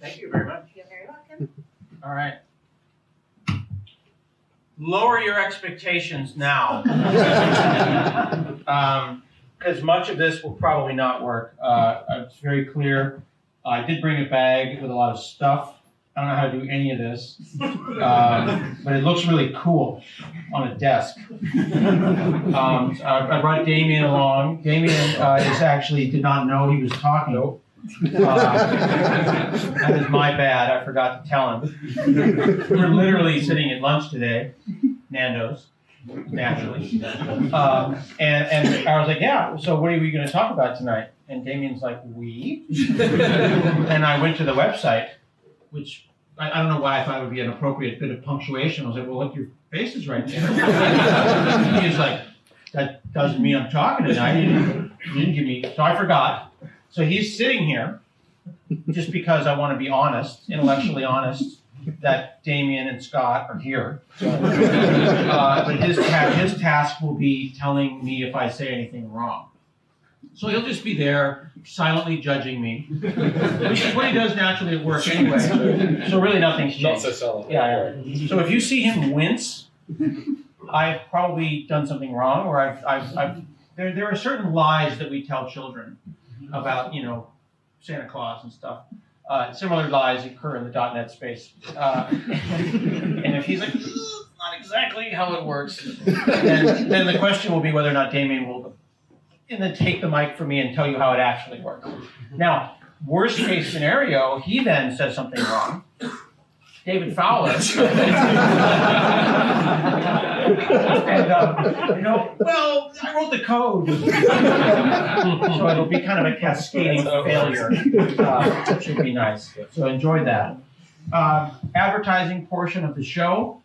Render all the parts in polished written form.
Thank you very much. You're very welcome. All right. Lower your expectations now. Because much of this will probably not work. It's very clear. I did bring a bag with a lot of stuff. I don't know how to do any of this, but it looks really cool on a desk. I brought Damian along. Damian did not know he was talking. Nope. That is my bad. I forgot to tell him. We were literally sitting at lunch today, Nando's, naturally. And I was like, yeah, so what are we going to talk about tonight? And Damian's like, we? And I went to the website, which I don't know why I thought it would be an appropriate bit of punctuation. I was like, well, look, your face is right there. He was like, that doesn't mean I'm talking tonight. You didn't give me, so I forgot. So he's sitting here just because I want to be honest, intellectually honest, that Damian and Scott are here. But his task will be telling me if I say anything wrong. So he'll just be there silently judging me, which is what he does naturally at work anyway. So really nothing's changed. Not so solid. Yeah. So if you see him wince, I've probably done something wrong, or there are certain lies that we tell children about, Santa Claus and stuff. Similar lies occur in the .NET space. And if he's like, not exactly how it works, then the question will be whether or not Damian will then take the mic from me and tell you how it actually works. Now, worst case scenario, he then says something wrong. David Fowler. Well, I wrote the code. So it'll be kind of a cascading failure. It should be nice. So enjoy that. Advertising portion of the show.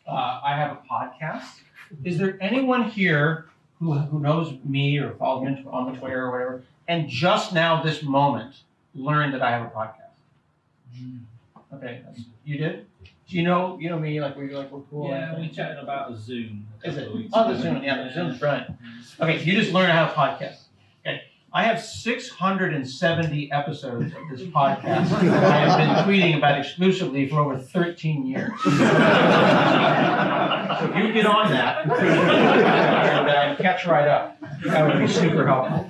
I have a podcast. Is there anyone here who knows me or follows me on the Twitter or whatever, and just now this moment learned that I have a podcast? Okay, you did? Do you know me, like we're cool? Yeah, we chatted about the Zoom. Is it? Oh, the Zoom, yeah, the Zoom's brilliant. Okay, you just learned how to podcast. Okay, I have 670 episodes of this podcast that I have been tweeting about exclusively for over 13 years. So if you get on that and catch right up, that would be super helpful.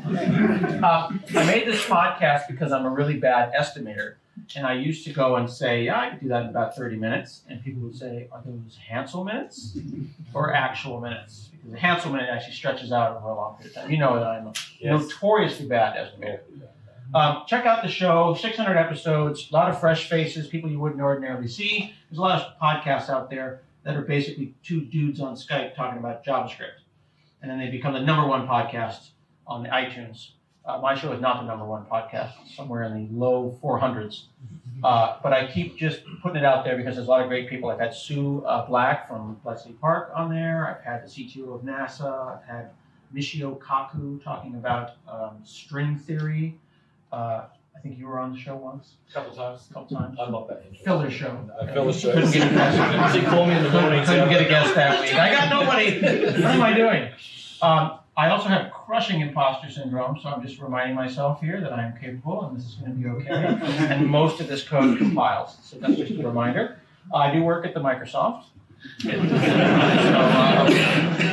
I made this podcast because I'm a really bad estimator. And I used to go and say, yeah, I could do that in about 30 minutes. And people would say, are those Hansel minutes or actual minutes? Because the Hansel minute actually stretches out over a long period of time. You know that I'm a notoriously bad estimator. Check out the show, 600 episodes, a lot of fresh faces, people you wouldn't ordinarily see. There's a lot of podcasts out there that are basically two dudes on Skype talking about JavaScript. And then they become the #1 podcast on the iTunes. My show is not the #1 podcast, somewhere in the low 400s. But I keep just putting it out there because there's a lot of great people. I've had Sue Black from Bletchley Park on there. I've had the CTO of NASA. I've had Michio Kaku talking about string theory. I think you were on the show once. A couple times. I love that intro. Filler show. Filler show. Couldn't get a guest. Call me in the morning. Couldn't get a guest that week. I got nobody. What am I doing? I also have crushing imposter syndrome, so I'm just reminding myself here that I am capable and this is going to be okay. And most of this code compiles, so that's just a reminder. I do work at the Microsoft, so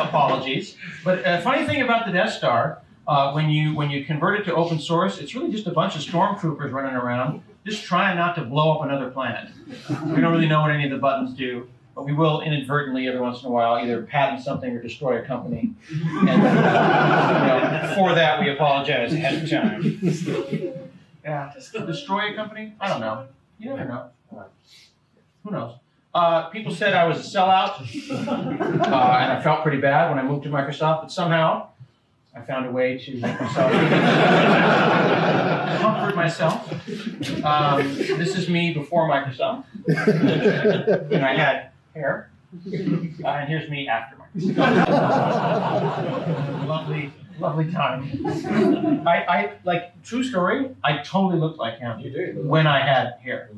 apologies. But a funny thing about the Death Star, when you convert it to open source, it's really just a bunch of stormtroopers running around, just trying not to blow up another planet. We don't really know what any of the buttons do. But we will inadvertently every once in a while either patent something or destroy a company. And for that we apologize ahead of time. Yeah. Destroy a company? I don't know. You never know. Who knows? People said I was a sellout, and I felt pretty bad when I moved to Microsoft, but somehow I found a way to make myself comfort myself. This is me before Microsoft. And I had hair. And here's me after Microsoft. Lovely time. I like, true story, I totally looked like him when I had hair.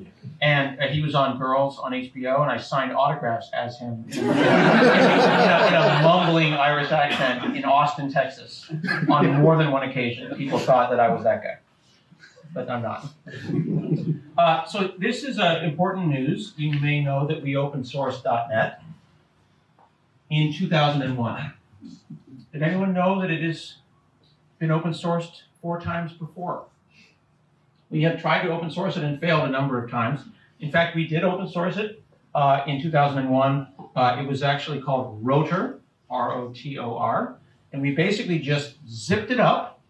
And he was on Girls on HBO, and I signed autographs as him in a mumbling Irish accent in Austin, Texas, on more than one occasion. People thought that I was that guy. but I'm not. So this is important news. You may know that we open sourced .NET in 2001. Did anyone know that it has been open sourced 4 times before? We have tried to open source it and failed a number of times. In fact, we did open source it in 2001. It was actually called Rotor, R-O-T-O-R. And we basically just zipped it up,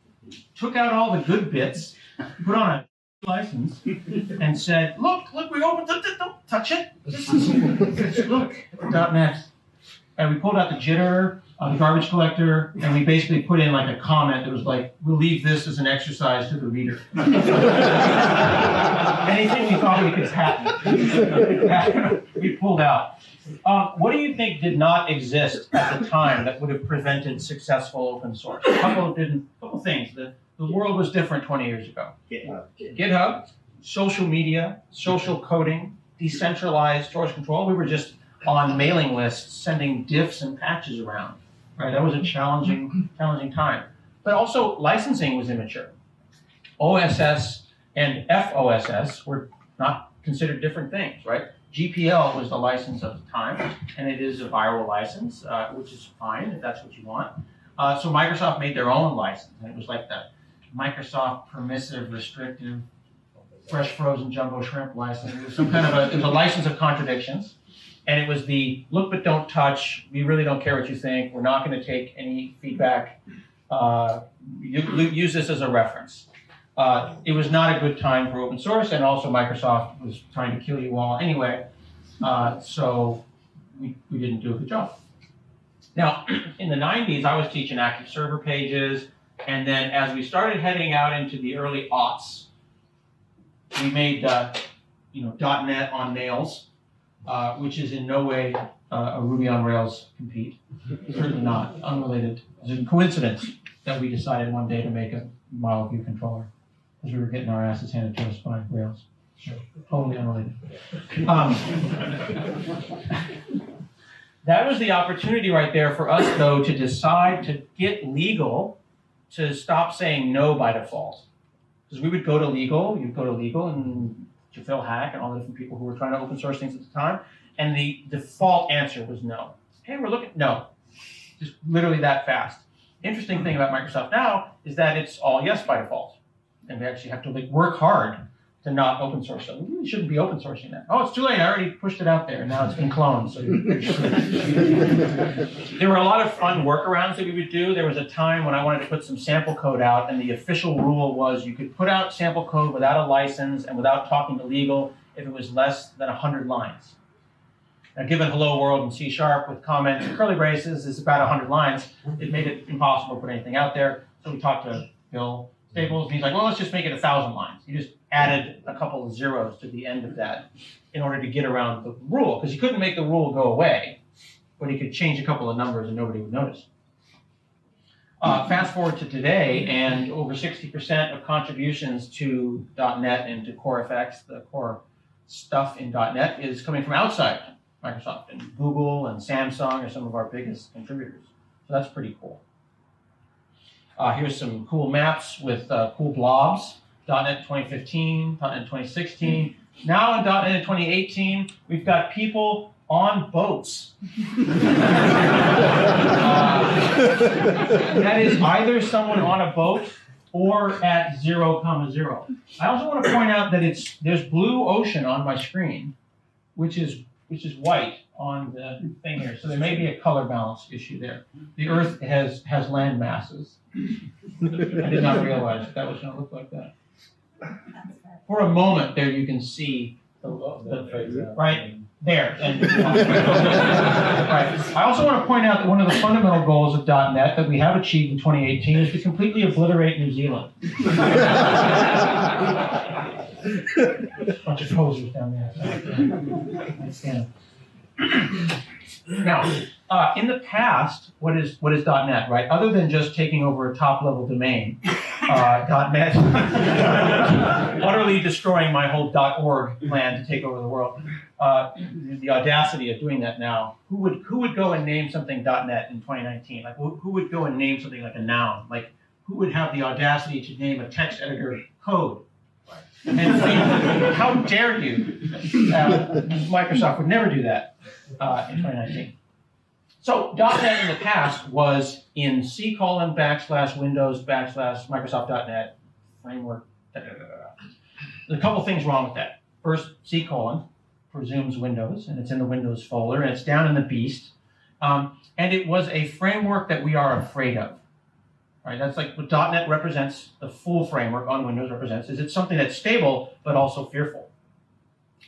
took out all the good bits, put on a license, and said, look, we opened it, don't touch it. Look, .NET. And we pulled out the jitter, the garbage collector, and we basically put in like a comment that was like, we'll leave this as an exercise to the reader. Anything we thought we could patent, we pulled out. What do you think did not exist at the time that would have prevented successful open source? A couple of things. The world was different 20 years ago. GitHub, social media, social coding, decentralized source control. We were just on mailing lists sending diffs and patches around. Right? That was a challenging time. But also licensing was immature. OSS and FOSS were not considered different things, right? GPL was the license of the time, and it is a viral license, which is fine if that's what you want. So Microsoft made their own license, and it was like the Microsoft permissive, restrictive, fresh frozen jumbo shrimp license. It was some kind of it was a license of contradictions. And it was the look but don't touch. We really don't care what you think. We're not going to take any feedback. Use this as a reference. It was not a good time for open source, and also Microsoft was trying to kill you all anyway. So we didn't do a good job. Now, in the 90s, I was teaching active server pages, and then as we started heading out into the early aughts, we made .NET on Nails. Which is in no way a Ruby on Rails compete. Certainly not. Unrelated. It's a coincidence that we decided one day to make a model view controller because we were getting our asses handed to us by Rails. Totally unrelated. That was the opportunity right there for us, though, to decide to get legal to stop saying no by default. Because we would go to legal, you'd go to legal, and Phil Hack and all the different people who were trying to open source things at the time, and the default answer was no. Hey, we're looking, no. Just literally that fast. Interesting thing about Microsoft now is that it's all yes by default. And we actually have to work hard to not open source it. We really shouldn't be open sourcing that. Oh, it's too late, I already pushed it out there, and now it's been cloned. So there were a lot of fun workarounds that we would do. There was a time when I wanted to put some sample code out, and the official rule was you could put out sample code without a license and without talking to legal if it was less than 100 lines. Now, given Hello World and C# with comments and curly braces is about 100 lines, it made it impossible to put anything out there. So we talked to Bill Staples, and he's like, well, let's just make it 1,000 lines. He just added a couple of zeros to the end of that in order to get around the rule, because he couldn't make the rule go away, but he could change a couple of numbers and nobody would notice. Fast forward to today, and over 60% of contributions to .NET and to CoreFX, the core stuff in .NET, is coming from outside Microsoft, and Google and Samsung are some of our biggest contributors. So that's pretty cool. Here's some cool maps with cool blobs. .NET 2015, .NET 2016. Now in .NET 2018, we've got people on boats. That is either someone on a boat or at 0,0. I also want to point out that there's blue ocean on my screen, which is white on the thing here. So there may be a color balance issue there. The Earth has land masses. I did not realize that was going to look like that. For a moment there, you can see the right there. And, right. I also want to point out that one of the fundamental goals of .NET that we have achieved in 2018 is to completely obliterate New Zealand. Bunch of posers down there. I stand. Now, in the past, what is .NET, right? Other than just taking over a top-level domain, .NET, utterly destroying my whole .org plan to take over the world. The audacity of doing that now. Who would go and name something .NET in 2019? Like, who would go and name something like a noun? Like, who would have the audacity to name a text editor code And how dare you? Microsoft would never do that in 2019. So .NET in the past was in C:\Windows\Microsoft.NET framework. There's a couple things wrong with that. First, C: presumes Windows, and it's in the Windows folder, and it's down in the beast. And it was a framework that we are afraid of. Right? That's like what .NET represents, the full framework on Windows represents, is it's something that's stable, but also fearful.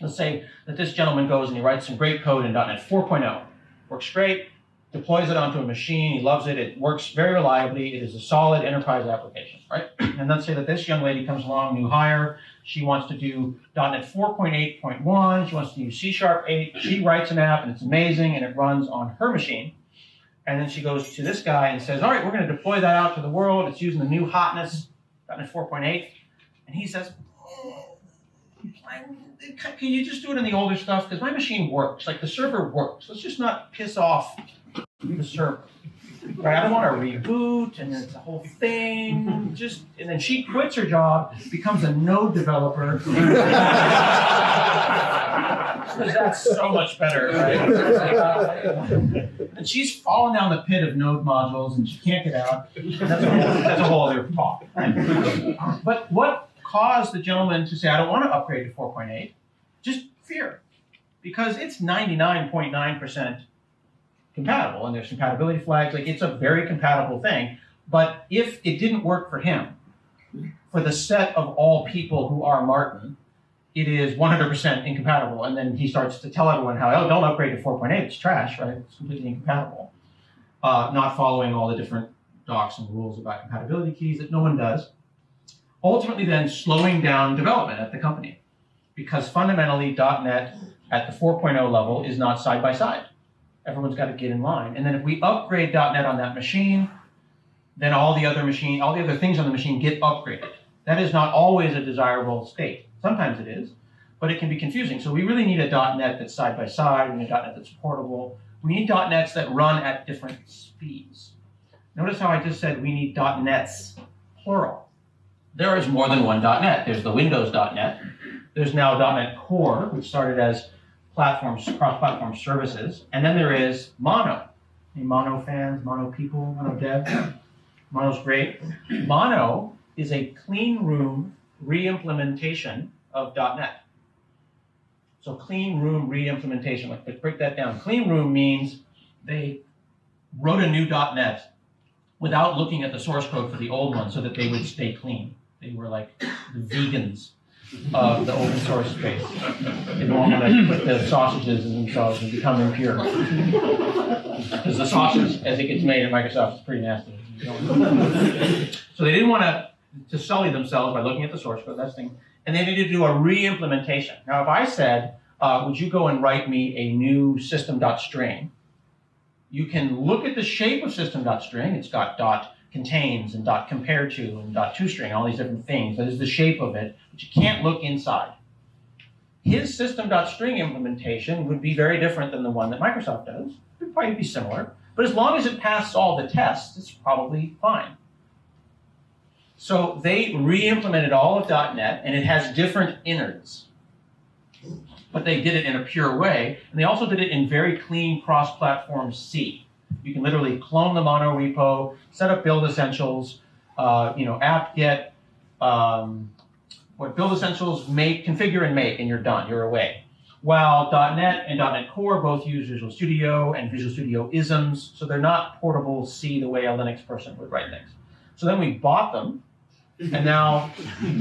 Let's say that this gentleman goes and he writes some great code in .NET 4.0. Works great, deploys it onto a machine, he loves it, it works very reliably, it is a solid enterprise application, right? And let's say that this young lady comes along, new hire, she wants to do .NET 4.8.1, she wants to use C#8, she writes an app and it's amazing and it runs on her machine. And then she goes to this guy and says, all right, we're going to deploy that out to the world. It's using the new hotness, .NET 4.8. And he says, can you just do it in the older stuff? Because my machine works. Like the server works. Let's just not piss off the server. Right? I don't want to reboot and it's a whole thing. And then she quits her job, becomes a Node developer. Because that's so much better, right? And she's fallen down the pit of Node modules and she can't get out. That's a whole other talk. Right? But what caused the gentleman to say, I don't want to upgrade to 4.8? Just fear. Because it's 99.9% compatible, and there's compatibility flags. Like, it's a very compatible thing. But if it didn't work for him, for the set of all people who are Martin, it is 100% incompatible. And then he starts to tell everyone how, oh, don't upgrade to 4.8, it's trash, right? It's completely incompatible. Not following all the different docs and rules about compatibility keys that no one does. Ultimately then slowing down development at the company. Because fundamentally .NET at the 4.0 level is not side by side. Everyone's got to get in line. And then if we upgrade .NET on that machine, then all the other things on the machine get upgraded. That is not always a desirable state. Sometimes it is, but it can be confusing. So we really need a .NET that's side by side. We need a .NET that's portable. We need .NETs that run at different speeds. Notice how I just said we need .NETs, plural. There is more than one .NET. There's the Windows .NET. There's now .NET Core, which started as cross-platform services. And then there is Mono. Any Mono fans, Mono people, Mono dev? Mono's great. Mono is a clean room re-implementation of .NET. So clean room re-implementation, let's break that down. Clean room means they wrote a new .NET without looking at the source code for the old one so that they would stay clean. They were like the vegans of the open source space. They don't want to put the sausages in themselves and become impure. Because the sausage, as it gets made at Microsoft, is pretty nasty. So they didn't want to sully themselves by looking at the source code, that's the thing. And they needed to do a re-implementation. Now, if I said, would you go and write me a new system.string, you can look at the shape of system.string. It's got .contains and .compared to and .toString, all these different things. That is the shape of it, but you can't look inside. His system.string implementation would be very different than the one that Microsoft does. It would probably be similar, but as long as it passes all the tests, it's probably fine. So they re-implemented all of .NET, and it has different innards. But they did it in a pure way, and they also did it in very clean cross-platform C. You can literally clone the Mono repo, set up build essentials, apt-get, build essentials, make, configure and make, and you're done, you're away. While .NET and .NET Core both use Visual Studio and Visual Studio isms, so they're not portable C the way a Linux person would write things. So then we bought them, and now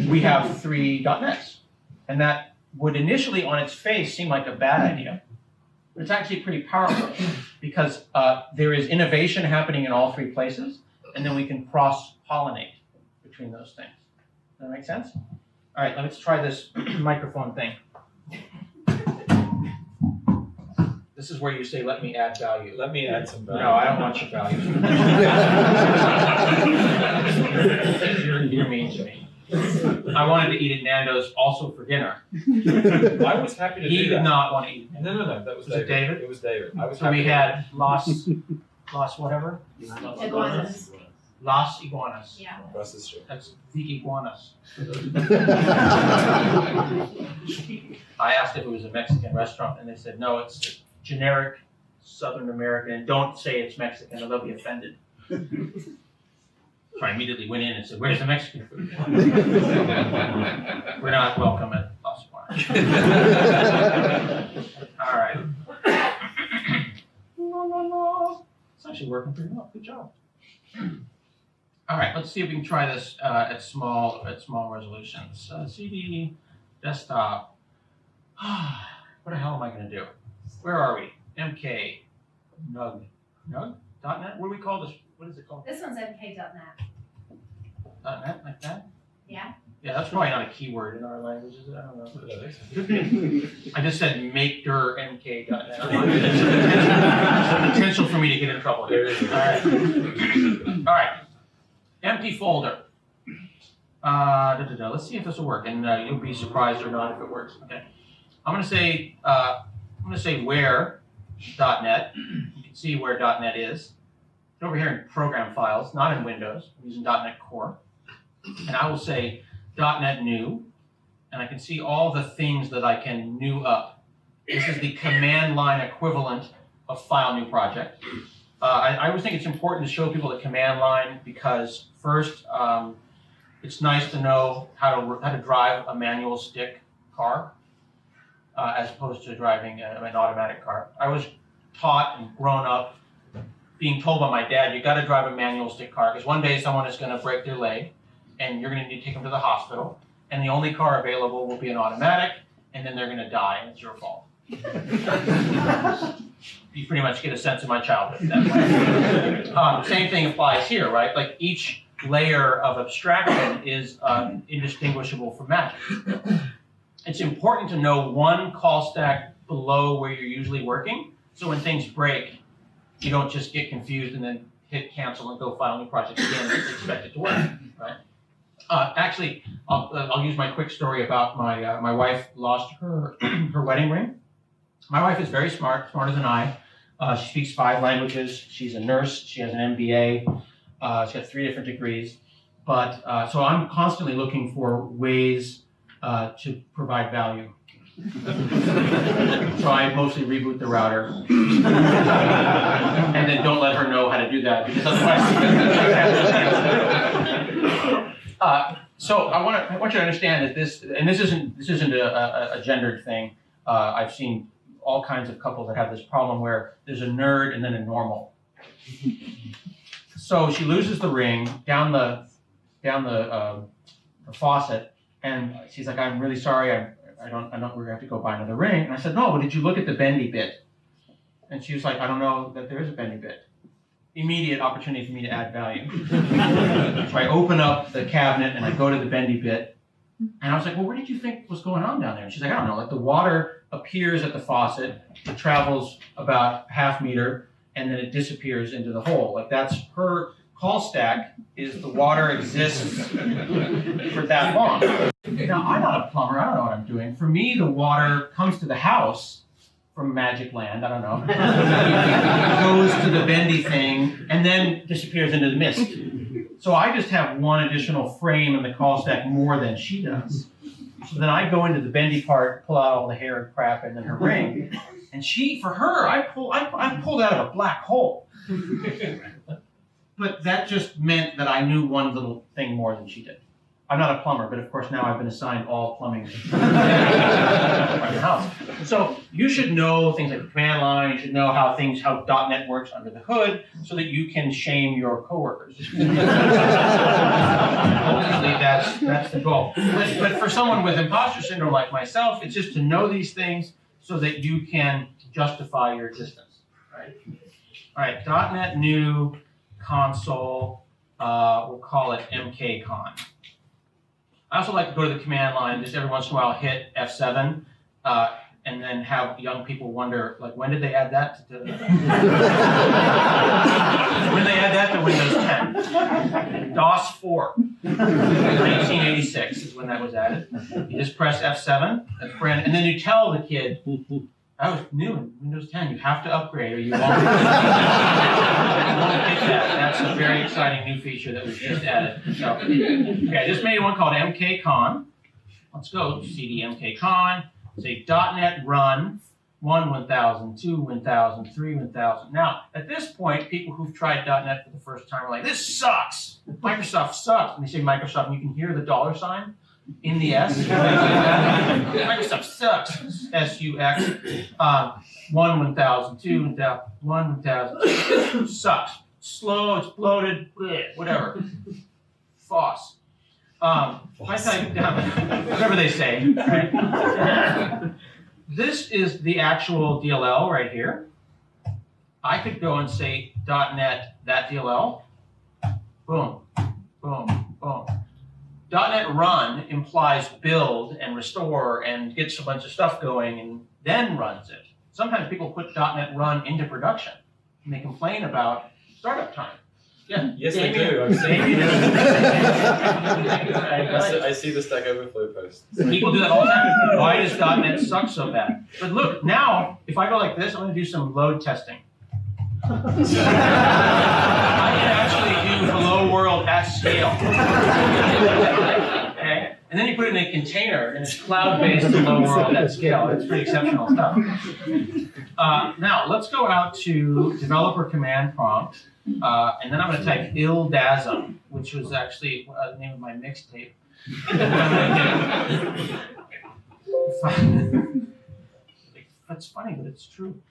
we have 3 .NETs. And that would initially, on its face, seem like a bad idea. But it's actually pretty powerful because there is innovation happening in all 3 places, and then we can cross-pollinate between those things. Does that make sense? All right, let's try this microphone thing. This is where you say, let me add value. Let me add some value. No, I don't want your value. You're mean to me. I wanted to eat at Nando's also for dinner. I was happy to He do that. did not want to eat. No, that was Was it David. David? It was David. I was So happy we to- had Los whatever? Iguanas. Las iguanas. Yeah. That's the street. That's the iguanas. I asked if it was a Mexican restaurant, and they said, no, it's a generic Southern American, and don't say it's Mexican or they'll be offended. So I immediately went in and said, where's the Mexican food? We're not welcome at Las Iguanas. All right. It's actually working pretty well. Good job. All right, let's see if we can try this at small resolutions. CD, desktop. What the hell am I going to do? Where are we? MK, NUG, .NET? What do we call this? What is it called? This one's mk.net. .NET, like that? Yeah. Yeah, that's probably not a keyword in our languages. I don't know. I just said maker mk.net. There's a potential for me to get in trouble here. All right. All right. Empty folder. Let's see if this will work, and you'll be surprised or not if it works. Okay. I'm gonna say where.net. You can see where .net is. It's over here in program files, not in Windows. I'm using .net Core, and I will say .net new, and I can see all the things that I can new up. This is the command line equivalent of file new project. I always think it's important to show people the command line because first, it's nice to know how to drive a manual stick car as opposed to driving an automatic car. I was taught and grown up being told by my dad, you got to drive a manual stick car because one day someone is going to break their leg and you're going to need to take them to the hospital and the only car available will be an automatic and then they're going to die and it's your fault. You pretty much get a sense of my childhood that way. Same thing applies here, right? Like each layer of abstraction is indistinguishable from magic. It's important to know one call stack below where you're usually working, so when things break, you don't just get confused and then hit cancel and go file a new project again and expect it to work, right? Actually, I'll use my quick story about my wife lost her wedding ring. My wife is very smart, smarter than I. She speaks 5 languages. She's a nurse. She has an MBA. She's got 3 different degrees. But so I'm constantly looking for ways to provide value. So I mostly reboot the router and then don't let her know how to do that because otherwise. So I want you to understand that this isn't a gendered thing. I've seen all kinds of couples that have this problem where there's a nerd and then a normal. So she loses the ring down the faucet, and she's like, "I'm really sorry. We're gonna have to go buy another ring." And I said, "No, but did you look at the bendy bit?" And she was like, "I don't know that there is a bendy bit." Immediate opportunity for me to add value. So I open up the cabinet and I go to the bendy bit, and I was like, "Well, what did you think was going on down there?" And she's like, "I don't know. Like the water appears at the faucet, it travels about ½ meter, and then it disappears into the hole. Like that's her call stack. Is the water exists for that long?" Now I'm not a plumber. I don't know what I'm doing. For me, the water comes to the house from Magic Land. I don't know. Goes to the bendy thing and then disappears into the mist. So I just have one additional frame in the call stack more than she does. So then I go into the bendy part, pull out all the hair and crap, and then her ring. And for her, I pulled out of a black hole. But that just meant that I knew one little thing more than she did. I'm not a plumber, but of course now I've been assigned all plumbing in my house. So you should know things like the command line. You should know how .NET works under the hood, so that you can shame your coworkers. Ultimately, that's the goal. But for someone with imposter syndrome like myself, it's just to know these things so that you can justify your existence. Right? All right. .NET new console. We'll call it MKCon. I also like to go to the command line, just every once in a while hit F7, and then have young people wonder, like, when did they add that to when did they add that to Windows 10? DOS 4, 1986 is when that was added. You just press F7, that's brand, and then you tell the kid, that was new in Windows 10, you have to upgrade or you won't. You won't get that. That's a very exciting new feature that was just added. So, okay, I just made one called mkcon. Let's go cd mkcon. Say .NET run 1.1000, 2.1000, 3.1000. Now, at this point, people who've tried .NET for the first time are like, this sucks. Microsoft sucks. And they say Microsoft, and you can hear the $sign in the S. Microsoft sucks. S-U-X. 1.1000, 2.1000, 1.1000. Sucks. Slow, it's bloated, bleh, whatever. Foss. If I type down, whatever they say, right? This is the actual DLL right here. I could go and say .NET that DLL. Boom, boom, boom. .NET run implies build and restore and gets a bunch of stuff going and then runs it. Sometimes people put .NET run into production and they complain about startup time. Yeah. Yes, I do. I've seen I see the Stack Overflow posts. People do that all the time. Why does .NET suck so bad? But look, now, if I go like this, I'm going to do some load testing. I can actually do hello world at scale. Okay? And then you put it in a container, and it's cloud-based hello world at scale. It's pretty exceptional stuff. Now, let's go out to developer command prompt. And then I'm going to type ildasm, which was actually the name of my mixtape. That's funny, but it's true.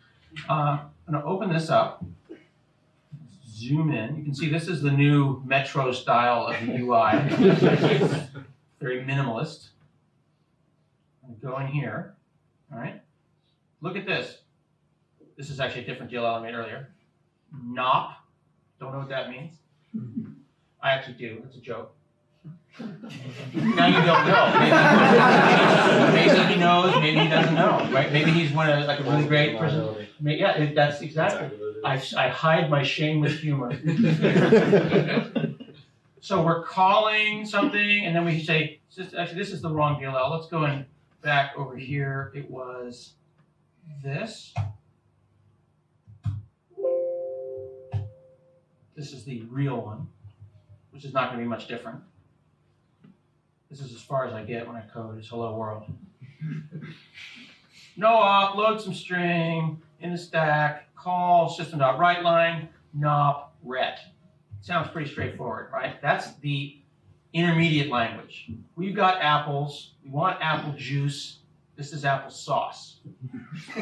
I'm going to open this up, zoom in. You can see this is the new Metro style of the UI. It's very minimalist. I'm going to go in here. All right. Look at this. This is actually a different DLL I made earlier. Nop. Don't know what that means? I actually do. It's a joke. Now you don't know. Maybe he knows. Maybe he doesn't know. Right? Maybe he's one of like a really great person. Yeah, that's exactly. I hide my shame with humor. So we're calling something, and then we say, actually, this is the wrong DLL. Let's go and back over here. It was this. This is the real one, which is not going to be much different. This is as far as I get when I code is hello world. No op, load some string in the stack, call system.writeLine, nop, ret. Sounds pretty straightforward, right? That's the intermediate language. We've got apples. We want apple juice. This is apple sauce.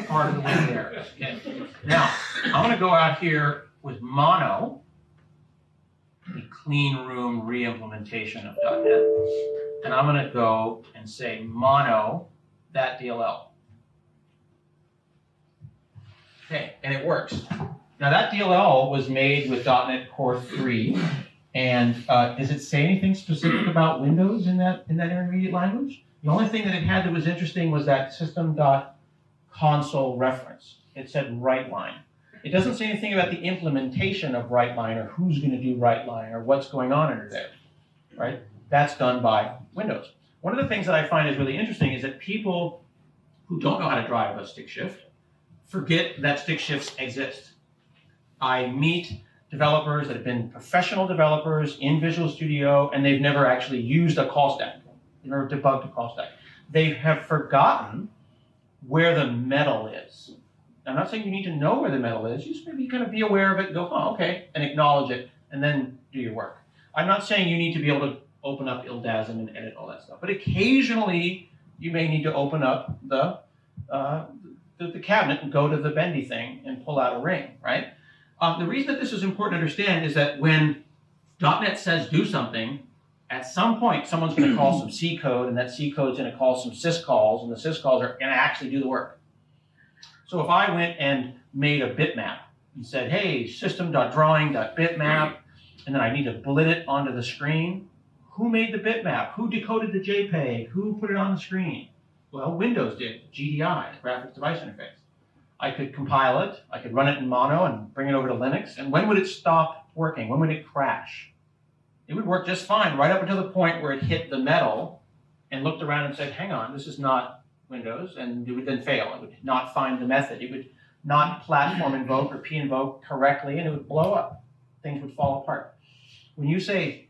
Part of the way there. Okay. Now, I'm going to go out here with mono. The clean room re-implementation of .NET. And I'm going to go and say mono that DLL. Okay, and it works. Now that DLL was made with .NET Core 3, and does it say anything specific about Windows in that intermediate language? The only thing that it had that was interesting was that system.console reference. It said WriteLine. It doesn't say anything about the implementation of WriteLine or who's going to do WriteLine or what's going on under there, right? That's done by Windows. One of the things that I find is really interesting is that people who don't know how to drive a stick shift forget that stick shifts exist. I meet developers that have been professional developers in Visual Studio, and they've never actually used a call stack, never debugged a call stack. They have forgotten where the metal is. I'm not saying you need to know where the metal is. You just maybe kind of be aware of it and go, oh, okay, and acknowledge it, and then do your work. I'm not saying you need to be able to open up ildasm and edit all that stuff, but occasionally you may need to open up the cabinet and go to the bendy thing and pull out a ring, right? The reason that this is important to understand is that when .NET says do something, at some point someone's going to call some C code, and that C code is going to call some syscalls, and the syscalls are going to actually do the work. So if I went and made a bitmap and said, hey, system.drawing.bitmap, and then I need to blit it onto the screen, who made the bitmap? Who decoded the JPEG? Who put it on the screen? Well, Windows did, GDI, the graphics device interface. I could compile it, I could run it in mono and bring it over to Linux, and when would it stop working? When would it crash? It would work just fine right up until the point where it hit the metal and looked around and said, hang on, this is not Windows, and it would then fail. It would not find the method. It would not platform invoke or p-invoke correctly, and it would blow up. Things would fall apart. when you say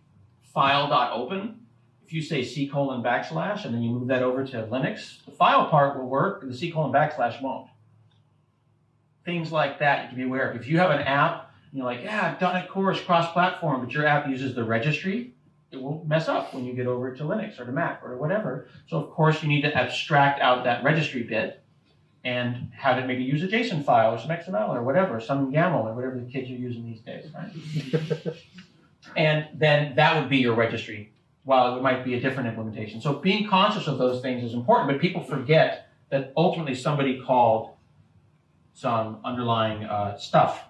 file.open, if you say C:\\/ and then you move that over to Linux, the file part will work, and the C:\/ won't. Things like that you can be aware of. If you have an app, and you're like, yeah, .NET Core is cross-platform, but your app uses the registry, it will mess up when you get over to Linux or to Mac or whatever. So of course you need to abstract out that registry bit and have it maybe use a JSON file or some XML or whatever, some YAML or whatever the kids are using these days, right? And then that would be your registry, while it might be a different implementation. So being conscious of those things is important, but people forget that ultimately somebody called some underlying stuff.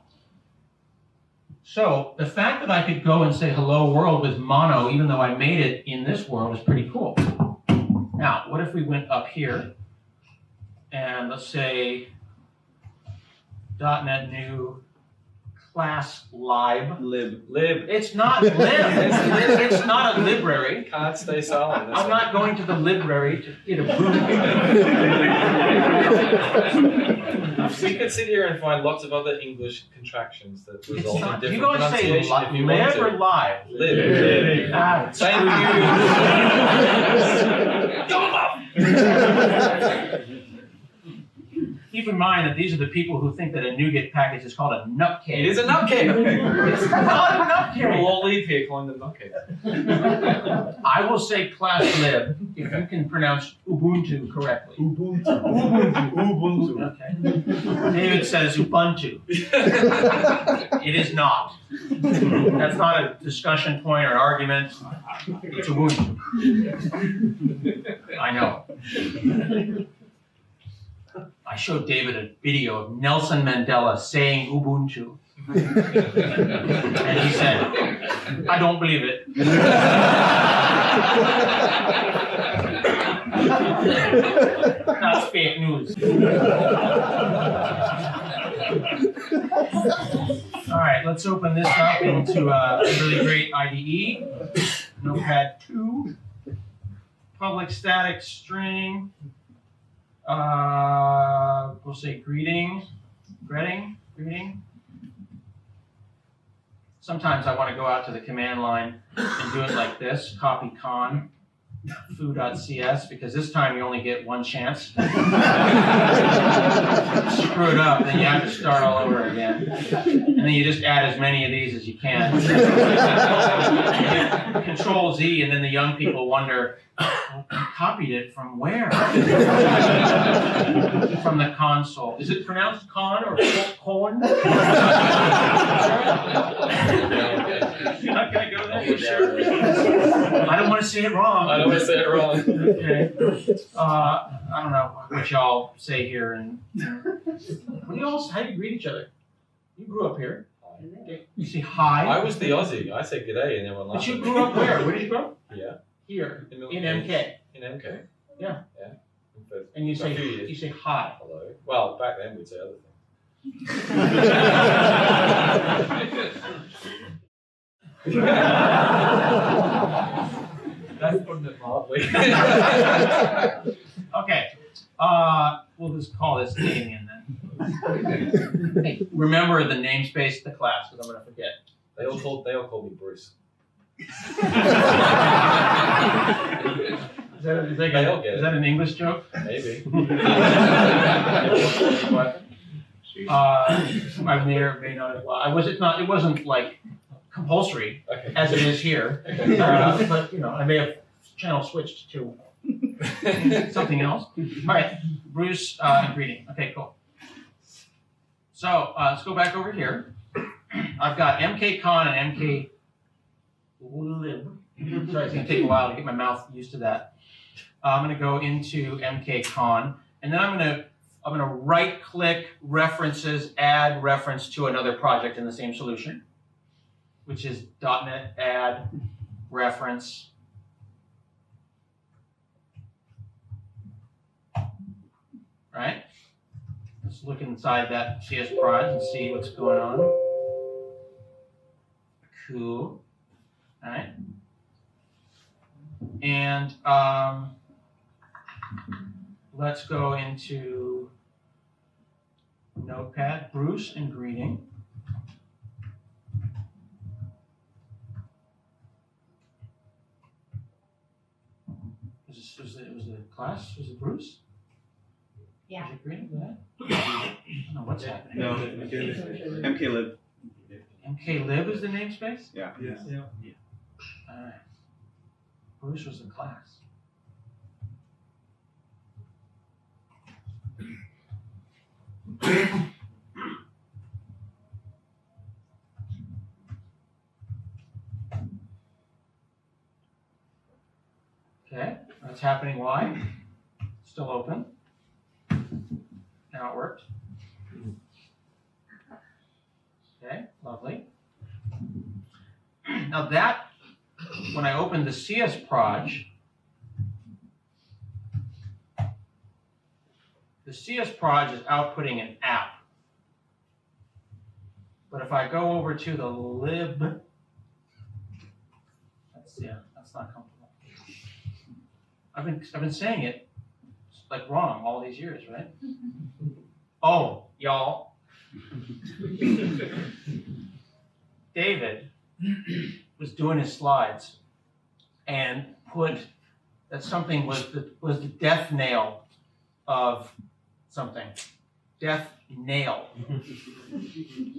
So the fact that I could go and say hello world with mono, even though I made it in this world, is pretty cool. Now, what if we went up here and let's say .NET new class lib. Lib. It's not lib. It's not a library. Can't stay silent. I'm not going to the library to get a boot. We could sit here and find lots of other English contractions that result in different You go and say pronunciation if you want live to. or live. Live. Ah, Thank you. Keep in mind that these are the people who think that a NuGet package is called a nutcase. It is a nutcase. It's not a nutcase. We'll all leave here calling them nutcase. I will say class lib if you can pronounce Ubuntu correctly. Ubuntu. Okay. David says Ubuntu. It is not. That's not a discussion point or argument. It's Ubuntu. I know. I showed David a video of Nelson Mandela saying Ubuntu. And he said, I don't believe it. That's fake news. All right, let's open this up into a really great IDE. Notepad 2. Public static string. We'll say greeting. Sometimes I want to go out to the command line and do it like this, copy con, foo.cs, because this time you only get one chance. Screw it up, then you have to start all over again. And then you just add as many of these as you can. Control Z, and then the young people wonder, I copied it from where? From the console. Is it pronounced con or colon? You're not going to go there? You sure? I don't want to say it wrong. Okay. I don't know what y'all say here. And what do y'all? How do you greet each other? You grew up here. You say hi. I was the Aussie. I said g'day and everyone laughed. But you grew up where? Where did you grow up? Yeah. Here. In Milton In Keynes. MK. In MK. Yeah. Yeah. And you For a few say years. hi. Hello. Well, back then we'd say other things. That's putting it mildly. Okay. We'll just call this Damian then. Hey, remember the namespace of the class because I'm going to forget. They all call me Bruce. Is that an English joke? Maybe. I may or may not. It wasn't like compulsory Okay. as it is here. But I may have channel switched to something else. All right, Bruce, greeting. Okay, cool. So let's go back over here. I've got mkcon and mklib. Sorry, it's going to take a while to get my mouth used to that. I'm going to go into mkcon, and then I'm going to right-click references, add reference to another project in the same solution, which is .NET add reference. Right? Let's look inside that CS proj and see what's going on. Cool. All right. And let's go into Notepad, Bruce and greeting. it was the class? Was it Bruce? Yeah. Was it green? That? I don't know what's happening. No, MKLib. MKLib is the namespace? Yeah. Alright. Bruce was the class. Okay, that's happening. Why? Still open. Now it worked. Okay, lovely. Now that, when I open the CS proj, the CS proj is outputting an app. But if I go over to the lib, that's not comfortable. I've been saying it like wrong all these years, right? Oh, y'all. David was doing his slides and put that something was the death nail of something. Death nail. And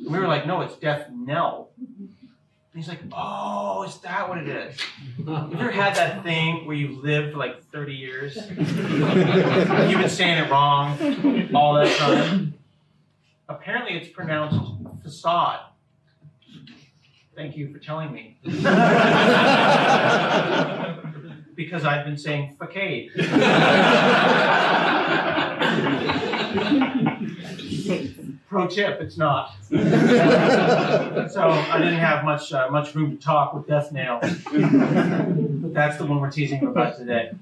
we were like, no, it's death knell. And he's like, oh, is that what it is? Have you ever had that thing where you lived for like 30 years? You've been saying it wrong all that time. Apparently it's pronounced facade. Thank you for telling me. Because I've been saying facade. Pro tip, it's not. So I didn't have much room to talk with death nail. But that's the one we're teasing about today.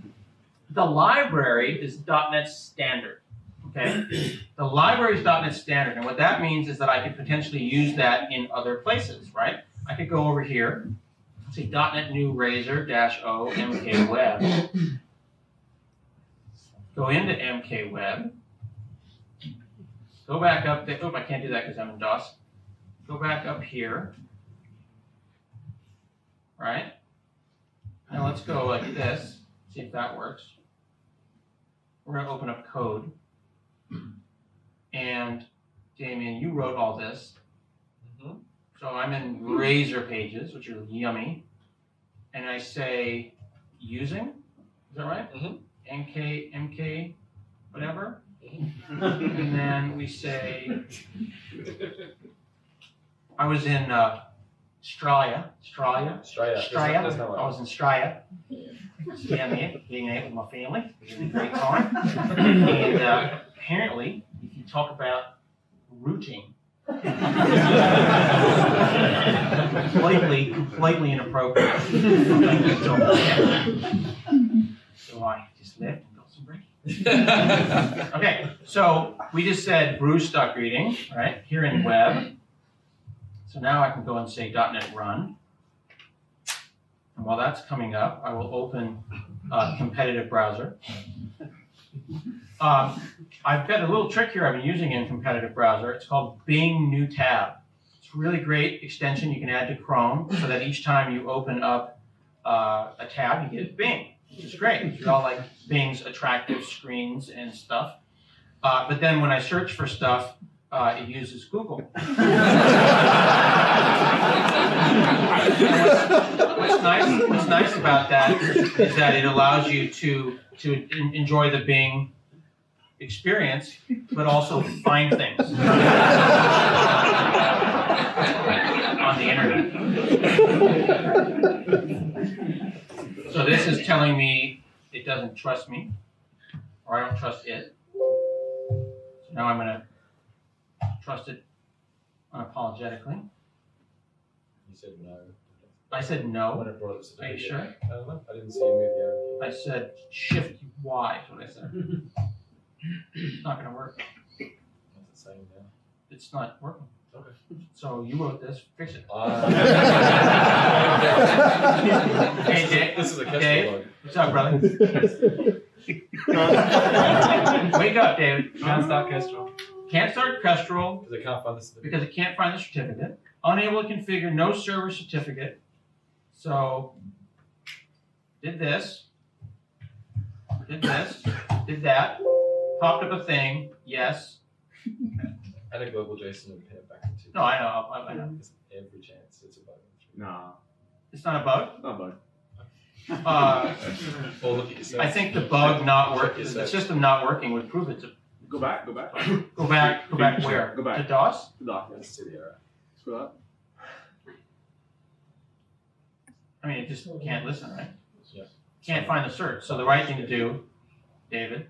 The library is .NET Standard. Okay? The library is .NET Standard, and what that means is that I could potentially use that in other places, right? I could go over here, say .NET New Razor -O MK Web. Go into MK Web. Go back up there. Oh, I can't do that because I'm in DOS. Go back up here. Right? Now let's go like this. See if that works. We're going to open up code. And Damian, you wrote all this. Mhm. So I'm in Razor pages, which are yummy. And I say using. Is that right? Mhm. MK, whatever. And then we say, I was in Straya. I was in Straya. Being out with my family. It was a great time. And apparently, if you talk about routing, completely inappropriate. So I just left and got some break. Okay, so we just said Bruce.greeting, right, here in web. So now I can go and say .NET Run. And while that's coming up, I will open a competitive browser. I've got a little trick here I've been using in competitive browser. It's called Bing New Tab. It's a really great extension you can add to Chrome so that each time you open up a tab, you get Bing. Which is great. It's all like Bing's attractive screens and stuff. But then when I search for stuff, it uses Google. What's nice about that is that it allows you to enjoy the Bing experience, but also find things on the internet. So this is telling me it doesn't trust me, or I don't trust it. So now I'm going to trust it unapologetically. You said no. I said no. When it brought up Are you sure? I don't know. I didn't see you move the arrow. I said Shift Y is what I said. It's not going to work. What's it saying now? It's not working. Okay. So you wrote this, fix it. Hey, Dave. This is a Kestrel Dave. log. What's up, brother? Wake up, David. Can't start Kestrel. Can't start Kestrel Because I can't find the certificate. because it can't find the certificate. Unable to configure no server certificate. So did this. did this, did that, popped up a thing, yes. Add a global JSON and pin it back into. No, I know, I know. There's every chance it's a bug. Nah, It's not a bug. not bug. Or look at yourself. I think the bug not working, the system not working would prove it to Go back. go back where? Go back. To DOS? The doc. Let's see the error. Scroll up. I mean, it just can't listen, right? Yeah. Can't find the cert. So the right thing to do, David,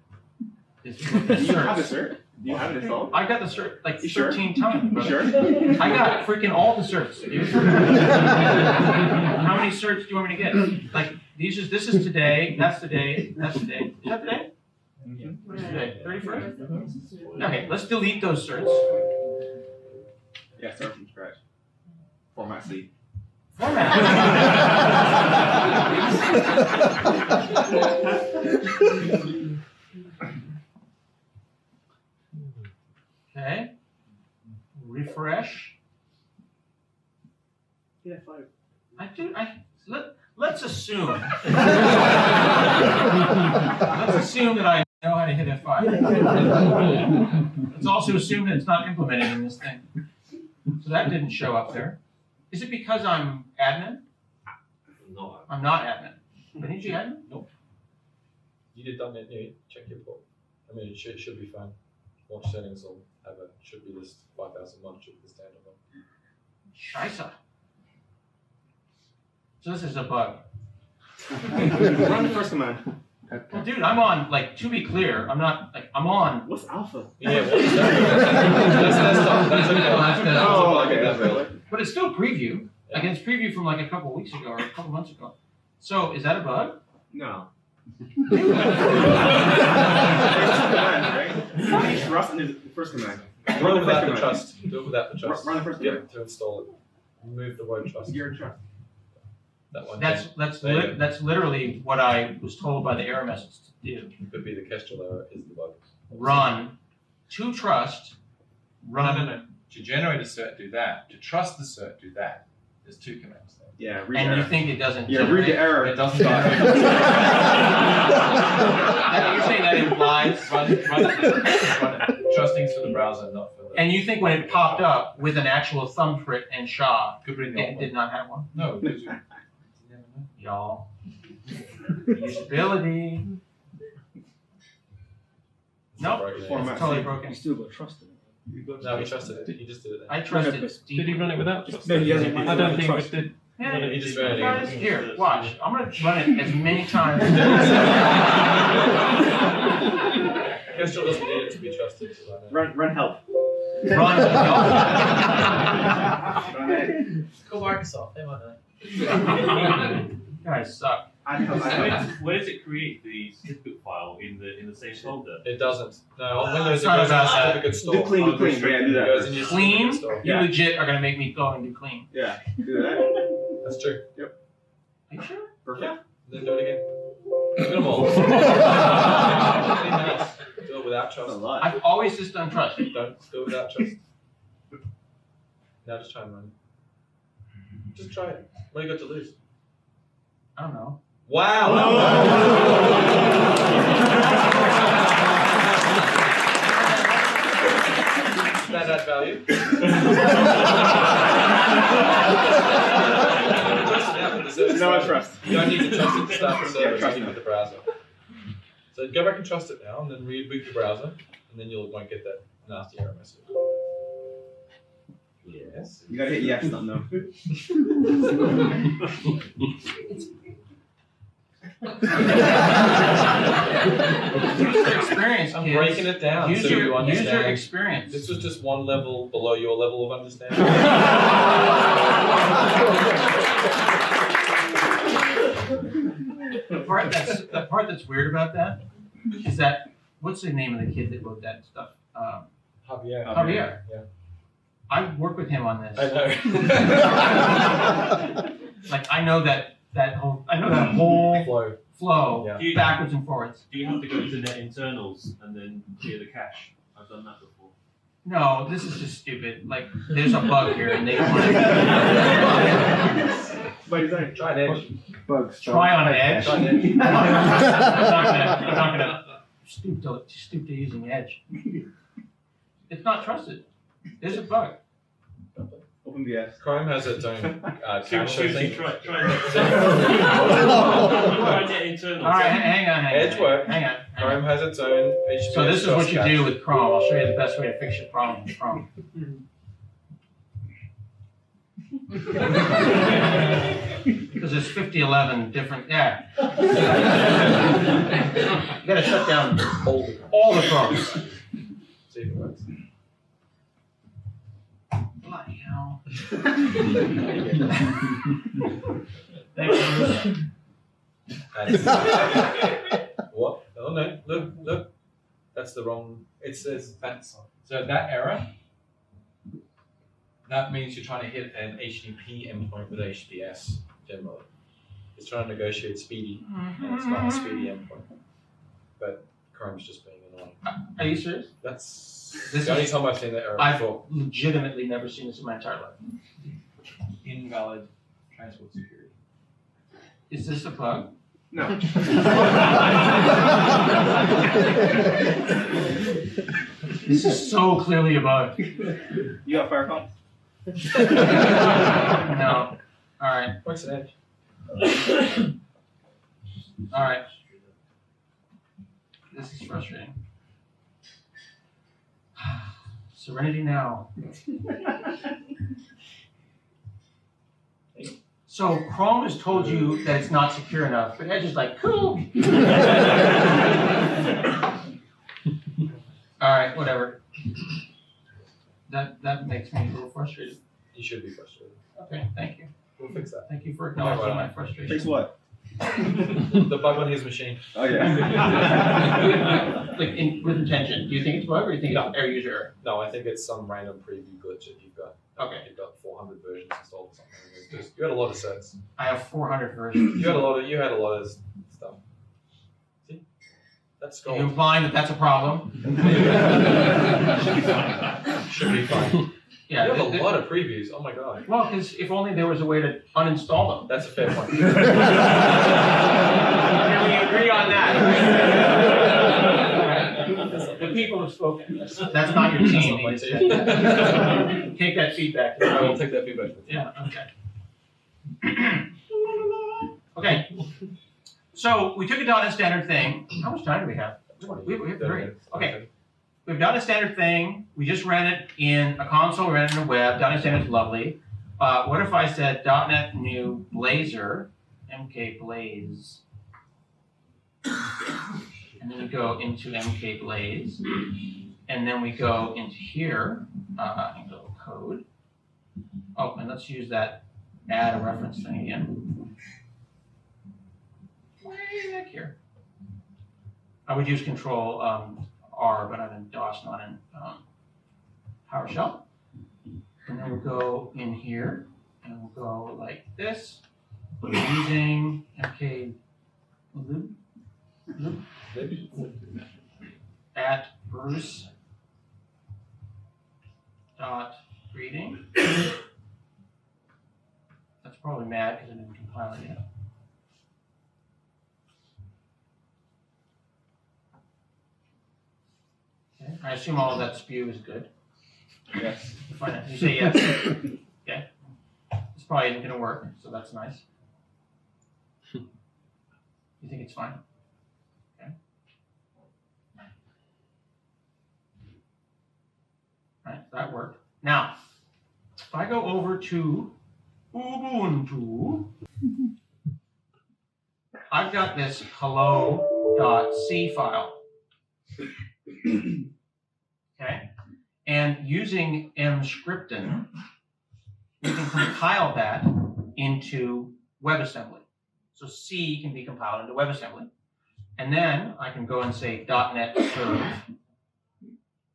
is to look at Do you have the certs. cert? Do you have it installed? I got the cert like You sure? 13 times. You brother. sure? I got freaking all the certs, dude. How many certs do you want me to get? Like this is today, that's today, that's today. Is that today? What is today? 31st? Okay, let's delete those certs. Yeah, start from scratch. Format C. Okay. Refresh. Yeah, 5. Let's assume. Let's assume that I know how to hit F5. Let's also assume that it's not implemented in this thing. So that didn't show up there. Is it because I'm admin? No. I'm not admin. But ain't you admin? Nope. You did .NET New, check your port. I mean, it should be fine. Launch settings will have should be list 5001, should be the standard one. Scheisse. So this is a bug. Run the first command. Well, dude, I'm on, like, to be clear, I'm not, like, I'm on. What's alpha? Yeah, what is that? That's desktop. That's okay. Oh, okay, that's really. But it's still preview. Like, it's preview from, like, a couple weeks ago or a couple months ago. So, is that a bug? No. There's 2 commands, right? You need trust in the first command. Run it without the trust. Do it without the trust. Run the first command. Yep, to install it. Remove the word trust. You're in trust. That one. That's literally what I was told by the error message to do. Could be the Kestrel error is the bug. Run to trust. Run. No. To generate a cert, do that. To trust the cert, do that. There's 2 commands there. Yeah, read the And you error. think it doesn't Yeah, read generate? the error. It doesn't start. You're saying that implies. Run it. Trusting's for the browser, not for the. And you think when it popped up with an actual thumbprint and SHA, Could bring the it did not have one? No, because you never know. Y'all. Usability. Nope. It's Format. It's totally broken. You still got trust in it. No, we trusted it. He just did it. I trusted No, it. Did he run it without trust? No, he hasn't. I don't think it did. Yeah, He just ran it. guys, here, watch. I'm gonna run it as many times. Kestrel doesn't need it to be trusted to run it. Run help. Run. Run it. Call Microsoft. They might know. You guys suck. Where does it create the certificate file in the same folder? It doesn't. No, on Windows It's it not goes in about the that. certificate store. Do clean. Yeah, do It goes in that. your Clean? certificate store. You Yeah. legit are gonna make me go and do clean. Yeah, do that. That's true. Are you sure? Perfect. Then do it again. Do them all. Do it without That's a trust. lot. I've always just done trust. Don't do it without trust. Now just try and run it. Just try it. What do you got to lose? I don't know. Wow! That add value. Trust it now for the service. No, I trust. You don't need to trust it to start the service, trust you need me. with the browser. So go back and trust it now, and then reboot the browser, and then you won't get that nasty error message. Yes. You gotta hit yes, not no. User experience, I'm kids. breaking it down so User, you understand. user experience. This was just one level below your level of understanding. The part that's weird about that is that, what's the name of the kid that wrote that stuff? Javier. Javier. Yeah. I worked with him on this. I know. Like I know that whole flow Yeah. backwards and forwards. Do you have to go to net internals and then clear the cache? I've done that before. No, this is just stupid. Like there's a bug here and they don't want to. By design. Try an edge. Bugs. try on an edge. Try on I'm edge. not gonna stoop to using edge. It's not trusted. There's a bug. OpenVS. Chrome has its own cache, I Seriously, think. try that internal. All right, hang on. Edge work. Hang on. Chrome has its own HTTPS. So this is what you cache. do with Chrome. I'll show you the best way to fix your problem with Chrome. Because there's 5011 different, yeah. You gotta shut down all the Chromes. See if it works. Bloody hell. Thanks, Bruce. What? Oh no, look. That's the wrong, it says that's, So that error, that means you're trying to hit an HTTP endpoint with HTTPS generally. it's trying to negotiate speedy, and it's not a speedy endpoint. But Chrome's just being annoying. Are you serious? That's This the only is- time I've seen that error I've before. legitimately never seen this in my entire life. Invalid transport security. Is this a bug? No. This is so clearly a bug. You got Firefox? No. Alright, What's an edge? alright. This is frustrating. Serenity now. So Chrome has told you that it's not secure enough, but Edge is like, cool. Alright, whatever. That makes me a little frustrated. You should be frustrated. Okay, thank you. We'll fix that. Thank you for acknowledging my frustration. Fix what? The bug on his machine. Oh, yeah. Like with intention. Do you think it's a bug or do you think No. it's error user error? No, I think it's some random preview glitch that you've got. Okay. You've got 400 versions installed or something. It's just, you had a lot of sets. I have 400 versions. You had a lot of stuff. See? That's Are you gold. implying that that's a problem? Should be fine. Yeah. You have a lot of previews. Oh my god. Well, because if only there was a way to uninstall them. That's a fair point. Can we agree on that? Right? The people have spoken. That's not your team. That's not my It's- team. Take that feedback. I will take that feedback. Yeah, okay. Okay. So we took a .NET standard thing. How much time do we have? We have 3. Okay. We've done a standard thing. We just ran it in a console, ran it in a web. .NET standard's lovely. What if I said .NET new Blazor, MK Blaze, and then we go into MK Blaze, and then we go into here and go code. Oh, and let's use that add a reference thing again. Way back here. I would use Control R, but I'm in DOS, not in PowerShell. And then we'll go in here, and we'll go like this, using MK loop at Bruce dot greeting. That's probably mad because I didn't compile it yet. Okay, I assume all of that spew is good. Yes. Fine, you say yes. Okay. This probably isn't going to work, so that's nice. You think it's fine? Okay. All right, that worked. Now, if I go over to Ubuntu, I've got this hello.c file. Okay? And using mscripten, we can compile that into WebAssembly. So C can be compiled into WebAssembly. And then I can go and say .NET serve,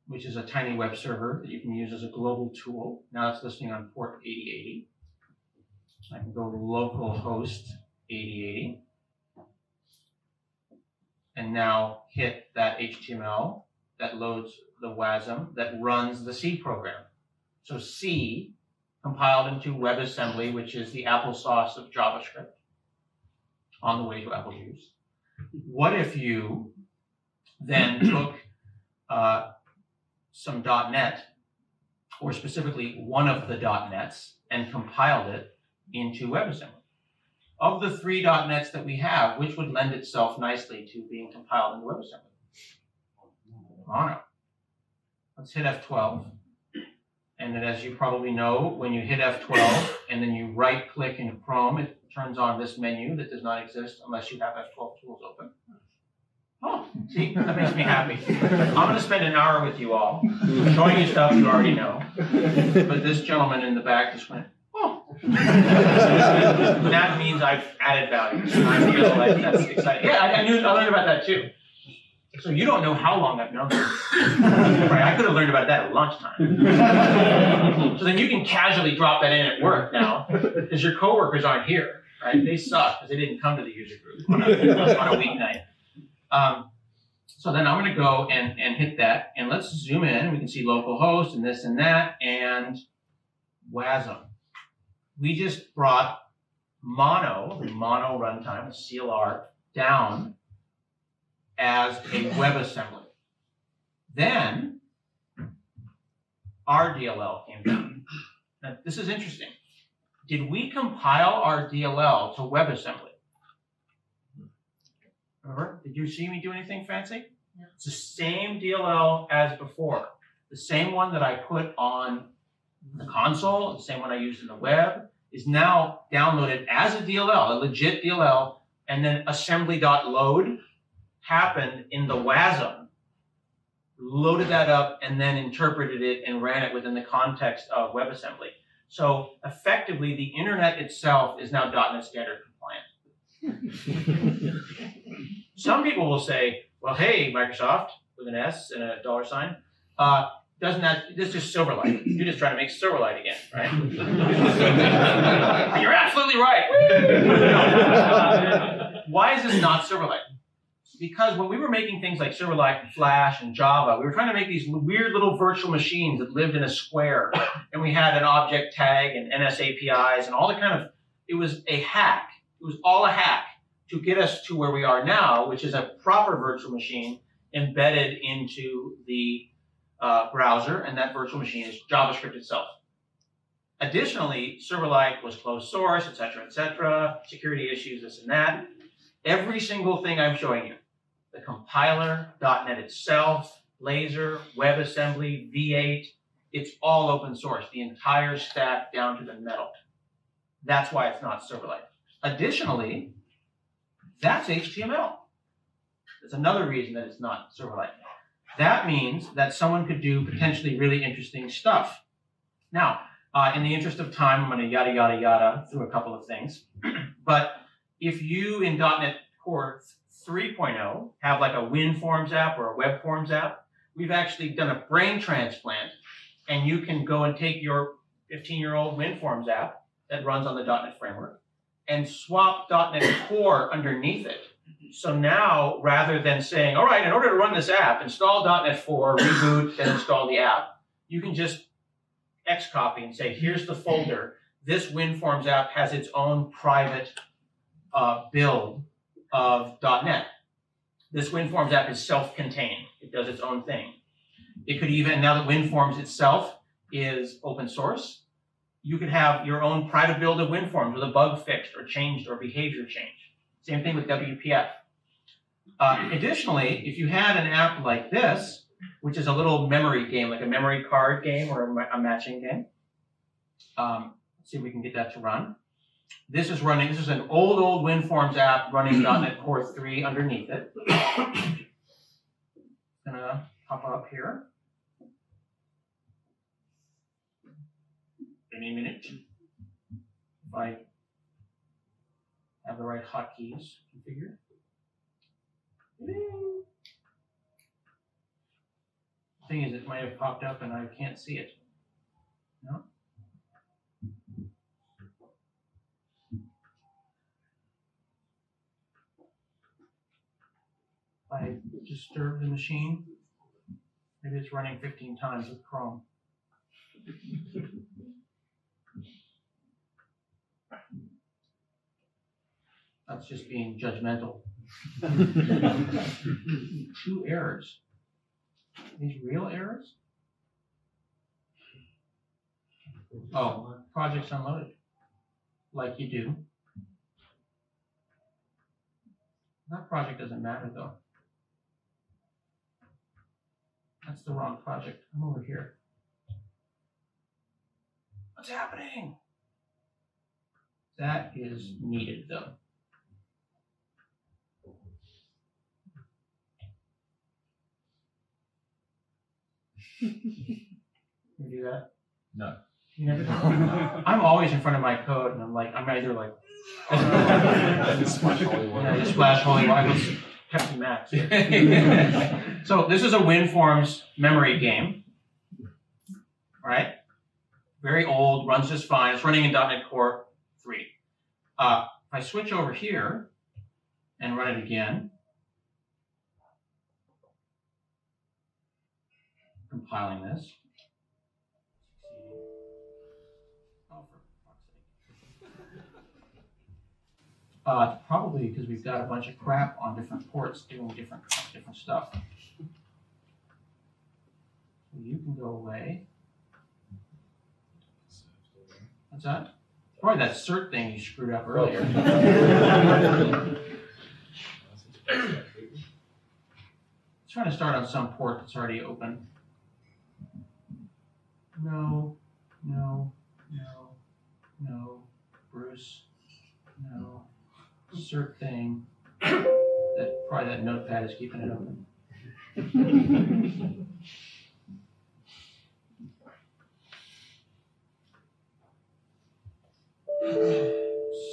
which is a tiny web server that you can use as a global tool. Now it's listening on port 8080. I can go localhost 8080. And now hit that HTML that loads the WASM that runs the C program. So C compiled into WebAssembly, which is the applesauce of JavaScript. on the way to apple juice. What if you then took some .NET, or specifically one of the .NETs, and compiled it into WebAssembly? Of the 3 .NETs that we have, which would lend itself nicely to being compiled into WebAssembly? Mono. Let's hit F12. And then, as you probably know, when you hit F12 and then you right-click in Chrome, it turns on this menu that does not exist unless you have F12 tools open. Oh, see, that makes me happy. I'm going to spend an hour with you all, showing you stuff you already know. But this gentleman in the back just went, oh. That means I've added value. I feel like that's exciting. Yeah, I learned about that too. So you don't know how long I've known this. Right, I could have learned about that at lunchtime. So then you can casually drop that in at work now, because your coworkers aren't here, right? They suck because they didn't come to the user group on a weeknight. So then I'm going to go and hit that, and let's zoom in. We can see localhost and this and that, and WASM. We just brought mono, the mono runtime, CLR, down as a WebAssembly. Then our DLL came down. Now, this is interesting. Did we compile our DLL to WebAssembly? Remember? Did you see me do anything fancy? No. It's the same DLL as before. The same one that I put on the console, the same one I used in the web, is now downloaded as a DLL, a legit DLL, and then assembly.load happened in the WASM, loaded that up, and then interpreted it and ran it within the context of WebAssembly. So effectively, the internet itself is now .NET Standard compliant. Some people will say, well, hey, Microsoft, with an S and a $sign, doesn't that, this is Silverlight. You're just trying to make Silverlight again, right? You're absolutely right. Why is this not Silverlight? Because when we were making things like Silverlight and Flash and Java, we were trying to make these weird little virtual machines that lived in a square. And we had an object tag and NS APIs and all the kind of, it was a hack. It was all a hack to get us to where we are now, which is a proper virtual machine embedded into the browser, and that virtual machine is JavaScript itself. Additionally, Silverlight was closed source, et cetera, security issues, this and that. Every single thing I'm showing you, the compiler, .NET itself, Blazor, WebAssembly, V8, it's all open source, the entire stack down to the metal. That's why it's not Silverlight. Additionally, that's HTML. That's another reason that it's not Silverlight. That means that someone could do potentially really interesting stuff. Now, in the interest of time, I'm going to yada, yada, yada through a couple of things. But if you in .NET Core 3.0 have like a WinForms app or a WebForms app, we've actually done a brain transplant, and you can go and take your 15-year-old WinForms app that runs on the .NET framework and swap .NET Core underneath it. So now, rather than saying, all right, in order to run this app, install .NET 4, reboot, then install the app, you can just Xcopy and say, here's the folder. This WinForms app has its own private build of .NET. This WinForms app is self-contained. It does its own thing. It could even, now that WinForms itself is open source, you could have your own private build of WinForms with a bug fixed or changed or behavior change. Same thing with WPF. Additionally, if you had an app like this, which is a little memory game, like a memory card game or a matching game, let's see if we can get that to run. This is running, this is an old WinForms app running .NET Core 3 underneath it. Gonna pop up here. Give me a minute. If I have the right hotkeys configured. The thing is, it might have popped up and I can't see it. No? If I disturb the machine, maybe it's running 15 times with Chrome. That's just being judgmental. 2 errors. Are these real errors? Oh, projects unloaded. Like you do. That project doesn't matter though. That's the wrong project. I'm over here. What's happening? That is needed though. You do that? No. You never do? I'm always in front of my code and I'm either like, Splash holy water. yeah, just splash holy water. Captain Max. So this is a WinForms memory game. All right? Very old, runs just fine. It's running in .NET Core 3. If I switch over here and run it again, compiling this. Oh, for fuck's sake. Probably because we've got a bunch of crap on different ports doing different stuff. So you can go away. What's that? Probably that cert thing you screwed up earlier. It's trying to start on some port that's already open. No, Bruce, no, cert thing. Probably that notepad is keeping it open.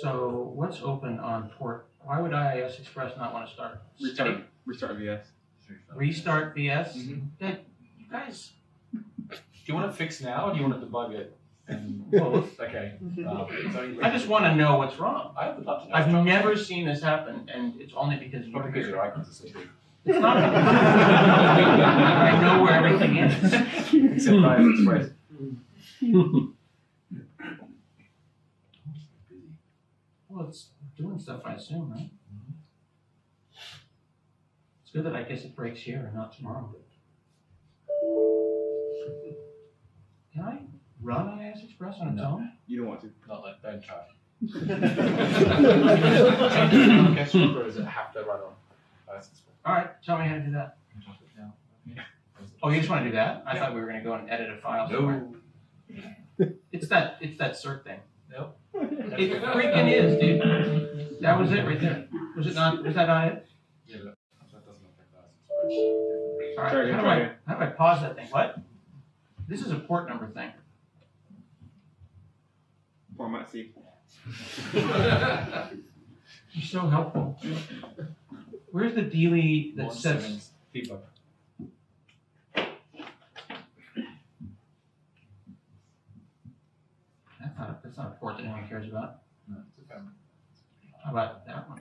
So what's open on port? Why would IIS Express not want to start? Restart VS. Restart VS? Mhm. Yeah, you guys. Do you want to fix now, or do you want to debug it? And Both. okay. I just want to know what's wrong. I would love to know. I've never seen this happen, and it's only because you. Probably because your icons are so big. It's not. I know where everything is. Except IIS Express. Well, it's doing stuff, I assume, right? It's good that I guess it breaks here and not tomorrow. Can I run IIS Express on its own? You don't want to. Don't try. Kestrel, or does it have to run on IIS Express? All right, tell me how to do that. Oh, you just want to do that? I thought we were going to go and edit a file somewhere. No. It's that cert thing. Nope. It freaking is, dude. That was it right there. Was it not? Was that not it? Yeah, but that doesn't affect IIS Express. All right. Try again. How do I pause that thing? What? This is a port number thing. Format C. You're so helpful. Where's the dealie that says? Debug. That's not a port that anyone cares about. No, it's okay. How about that one?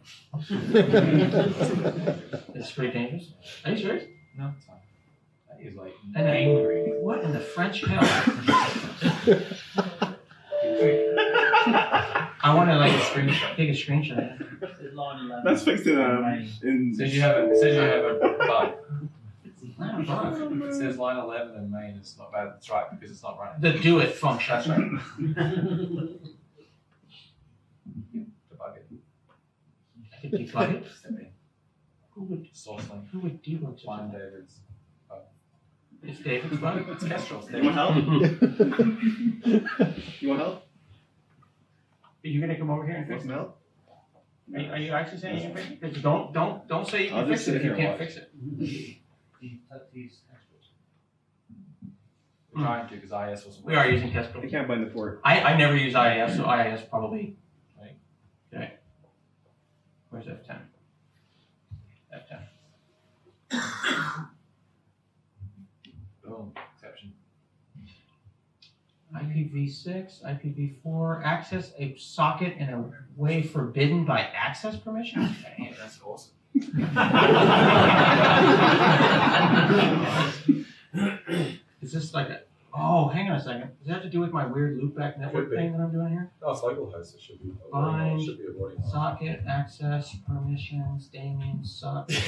It's pretty dangerous. Are you serious? No, it's fine. That is like And then- angry. What in the French hell? I want to take a screenshot. That's fixed in It says you have a bug. Not a bug. It says line 11 and main is not bad. That's right, because it's not running. The do it function. That's right. Debug it. I could debug it. Step in. Who would Source link. debug such a Line thing? David's. It's David's bug. It's Kestrel's. You want help? You want help? Are you gonna come over here and fix Want it? some help? Are you actually saying you can fix it? Because don't say you I'll can just fix it sit if you here and can't watch. fix it. We're trying to, because IIS wasn't. We are using Kestrel. I can't bind the port. I never use IIS, so IIS probably. Right. Okay. Where's F10? F10. Boom. Exception. IPv6, IPv4, access a socket in a way forbidden by access permissions? Man, that's awesome. Is this like a Oh, hang on a second. Does that have to do with my weird loopback network Could be. thing that I'm doing here? No, it's local host, it should be. Fine. It should be avoiding. that. Socket, access, permissions, Damian, socket.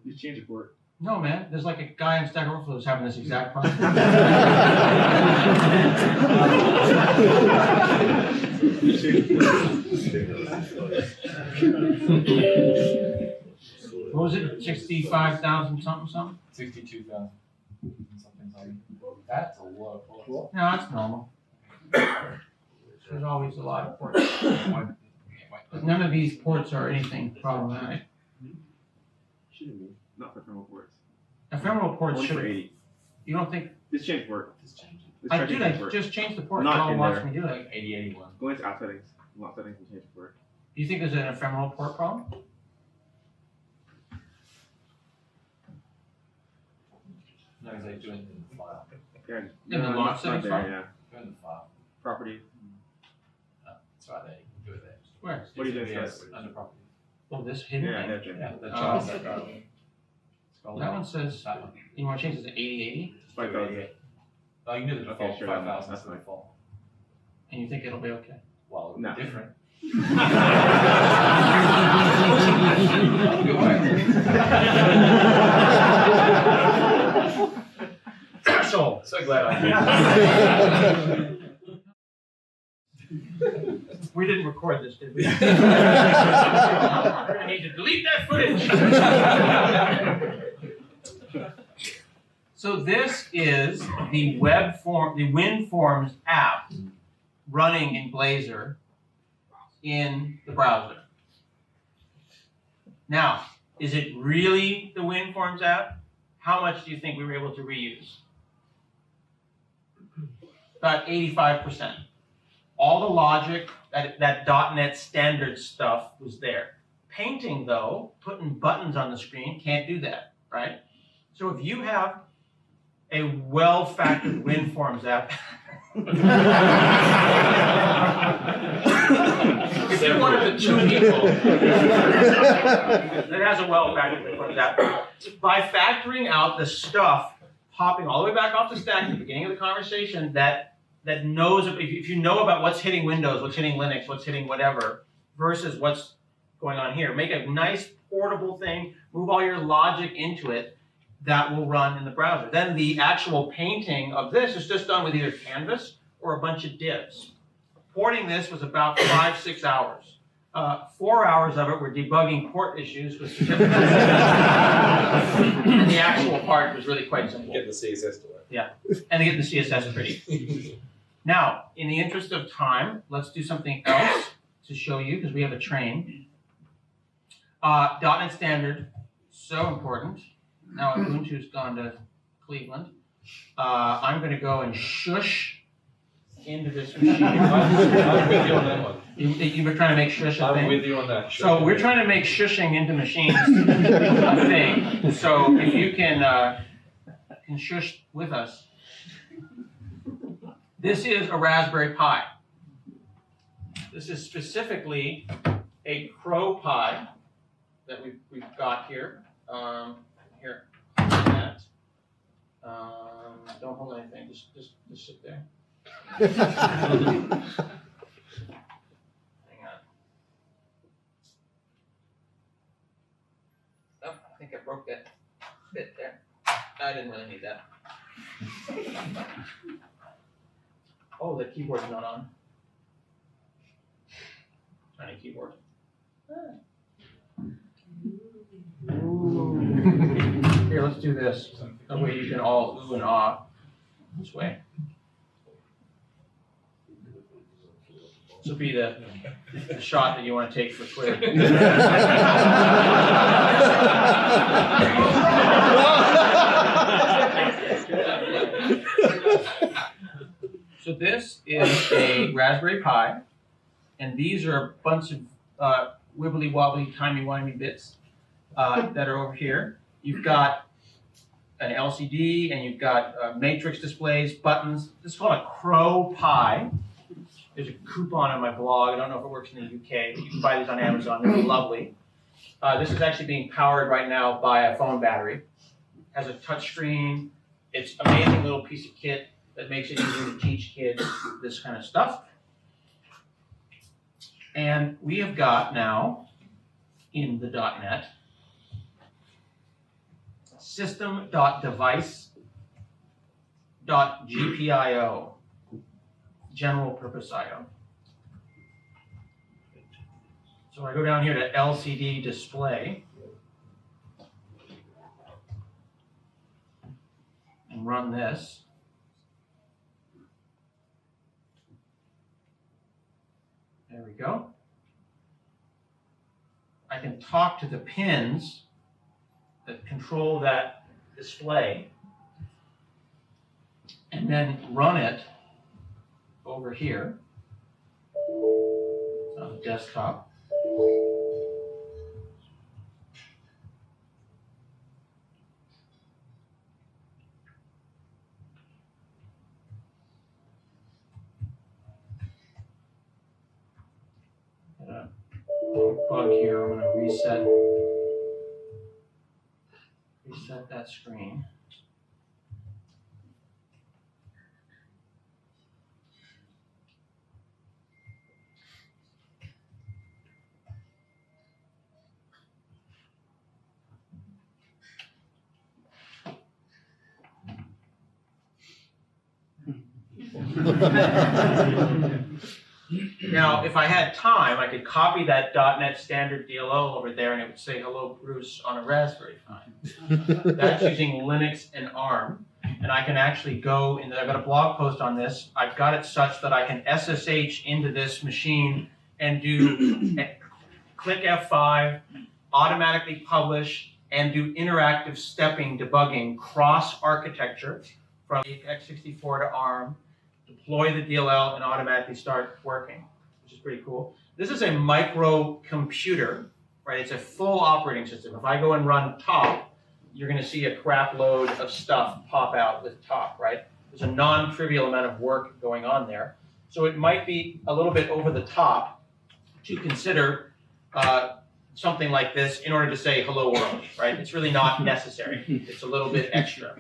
You change the port. No, man, there's like a guy in Stack Overflow who's having this exact problem. What was it? 65,000 something? 62,000. Something. That's a lot of ports. No, that's normal. There's always a lot of ports. But none of these ports are anything problematic. Shouldn't be. Not for thermal ports. Ephemeral ports Only for should. 80. You don't think? This change port. I did. I just changed the port. Not No one in wants there. me to do it. Like 8081. Go into app settings. Lock settings and change the port. Do you think there's an ephemeral port problem? No, he's like doing it in the file. Yeah. In the lock it's not settings there, file? yeah. Go in the file. Property. That's right there. You can do it there. Where? What do you do Yes, first? under property. Oh, this hidden Yeah, thing. that's it. Yeah, the Oh. chart. Scroll That down. one says. That one. You want to change it to 8080, 5,000. Oh, you can do the default. sure, 5,000 that's is the fine. default. and you think it'll be okay? Well, it'll No. be different. So glad I did. we didn't record this, did we? We're gonna need to delete that footage. So this is the WinForms app running in Blazor in the browser. Now, is it really the WinForms app? How much do you think we were able to reuse? About 85%. All the logic, that .NET standard stuff was there. Painting, though, putting buttons on the screen, can't do that, right? So if you have a well-factored WinForms app, if you're one of the 2 people that has a well-factored WinForms app, by factoring out the stuff popping all the way back off the stack at the beginning of the conversation that knows, if you know about what's hitting Windows, what's hitting Linux, what's hitting whatever, versus what's going on here. Make a nice portable thing, move all your logic into it, that will run in the browser. Then the actual painting of this is just done with either Canvas or a bunch of divs. Porting this was about 5-6 hours. 4 hours of it were debugging port issues with certificates. And the actual part was really quite simple. Get the CSS to work. Yeah, and to get the CSS pretty. Now, in the interest of time, let's do something else to show you, because we have a train. .NET Standard, so important. Now Ubuntu's gone to Cleveland. I'm going to go and shush into this machine. I'm with you on that one. You were trying to make shush a I'm thing? with you on that. So we're trying to make shushing into machines a thing. So if you can shush with us. This is a Raspberry Pi. This is specifically a Crow Pi that we've got here. Here, that. Don't hold anything. Just sit there. Hang on. Oh, I think I broke that bit there. I didn't really need that. Oh, the keyboard's not on. Tiny keyboard. Ooh. Here, let's do this. That way you can all ooh and ah this way. This will be the shot that you want to take for Twitter. So this is a Raspberry Pi, and these are a bunch of wibbly wobbly, timey wimey bits that are over here. You've got an LCD, and you've got matrix displays, buttons. This is called a Crow Pi. There's a coupon on my blog. I don't know if it works in the UK, but you can buy these on Amazon. They're lovely. This is actually being powered right now by a phone battery. has a touch screen. It's an amazing little piece of kit that makes it easier to teach kids this kind of stuff. And we have got now in the .NET system.device.gpio, general purpose IO. So I go down here to LCD display and run this. There we go. I can talk to the pins that control that display and then run it over here on the desktop. Bug here. I'm going to reset that screen. Now, if I had time, I could copy that .NET standard DLL over there, and it would say, "Hello, Bruce," on a Raspberry Pi. That's using Linux and ARM, and I can actually go in. I've got a blog post on this. I've got it such that I can SSH into this machine and do click F5, automatically publish, and do interactive stepping debugging cross architecture from x64 to ARM. Deploy the DLL and automatically start working, which is pretty cool. This is a microcomputer, right? It's a full operating system. If I go and run top, you're going to see a crap load of stuff pop out with top, right? There's a non-trivial amount of work going on there. So it might be a little bit over the top to consider something like this in order to say hello world, right? It's really not necessary. It's a little bit extra.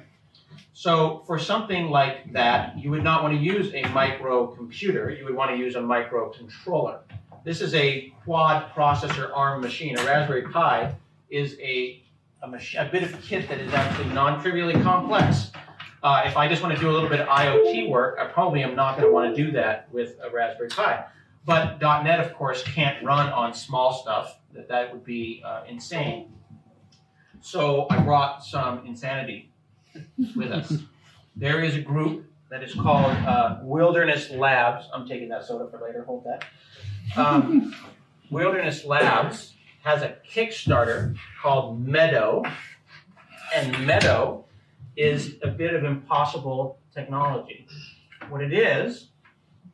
So for something like that, you would not want to use a microcomputer. You would want to use a microcontroller. This is a quad processor ARM machine. A Raspberry Pi is a bit of kit that is actually non-trivially complex. If I just want to do a little bit of IoT work, I probably am not going to want to do that with a Raspberry Pi. But .NET, of course, can't run on small stuff. That would be insane. So I brought some insanity with us. There is a group that is called Wilderness Labs. I'm taking that soda for later, hold that. Wilderness Labs has a Kickstarter called Meadow, and Meadow is a bit of impossible technology. What it is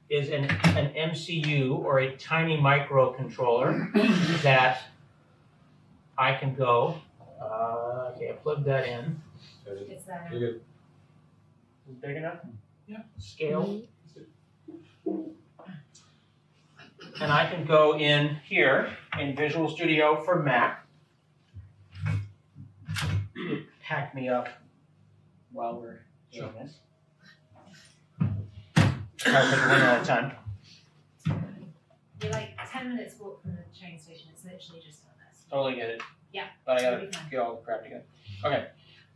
an MCU, or a tiny microcontroller, that I can go, okay, I plugged that in. It's there. You're good. Is it big enough? Yeah. Scale. And I can go in here in Visual Studio for Mac. Pack me up while we're doing this. Try to take one at a time. You're like 10 minutes walk from the train station. It's literally just on this. Totally get it. Yeah. But I gotta Totally fine. get all the crap together. Okay.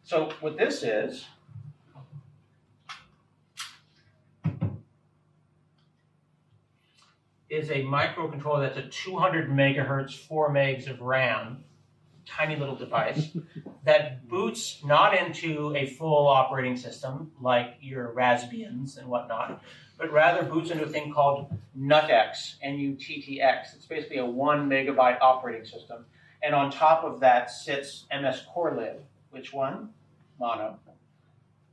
So what this is a microcontroller that's a 200 megahertz, 4 megs of RAM, tiny little device that boots not into a full operating system like your Raspbians and whatnot, but rather boots into a thing called NUTX, N-U-T-T-X. It's basically a 1 megabyte operating system. And on top of that sits MS Core Lib. Which one? Mono.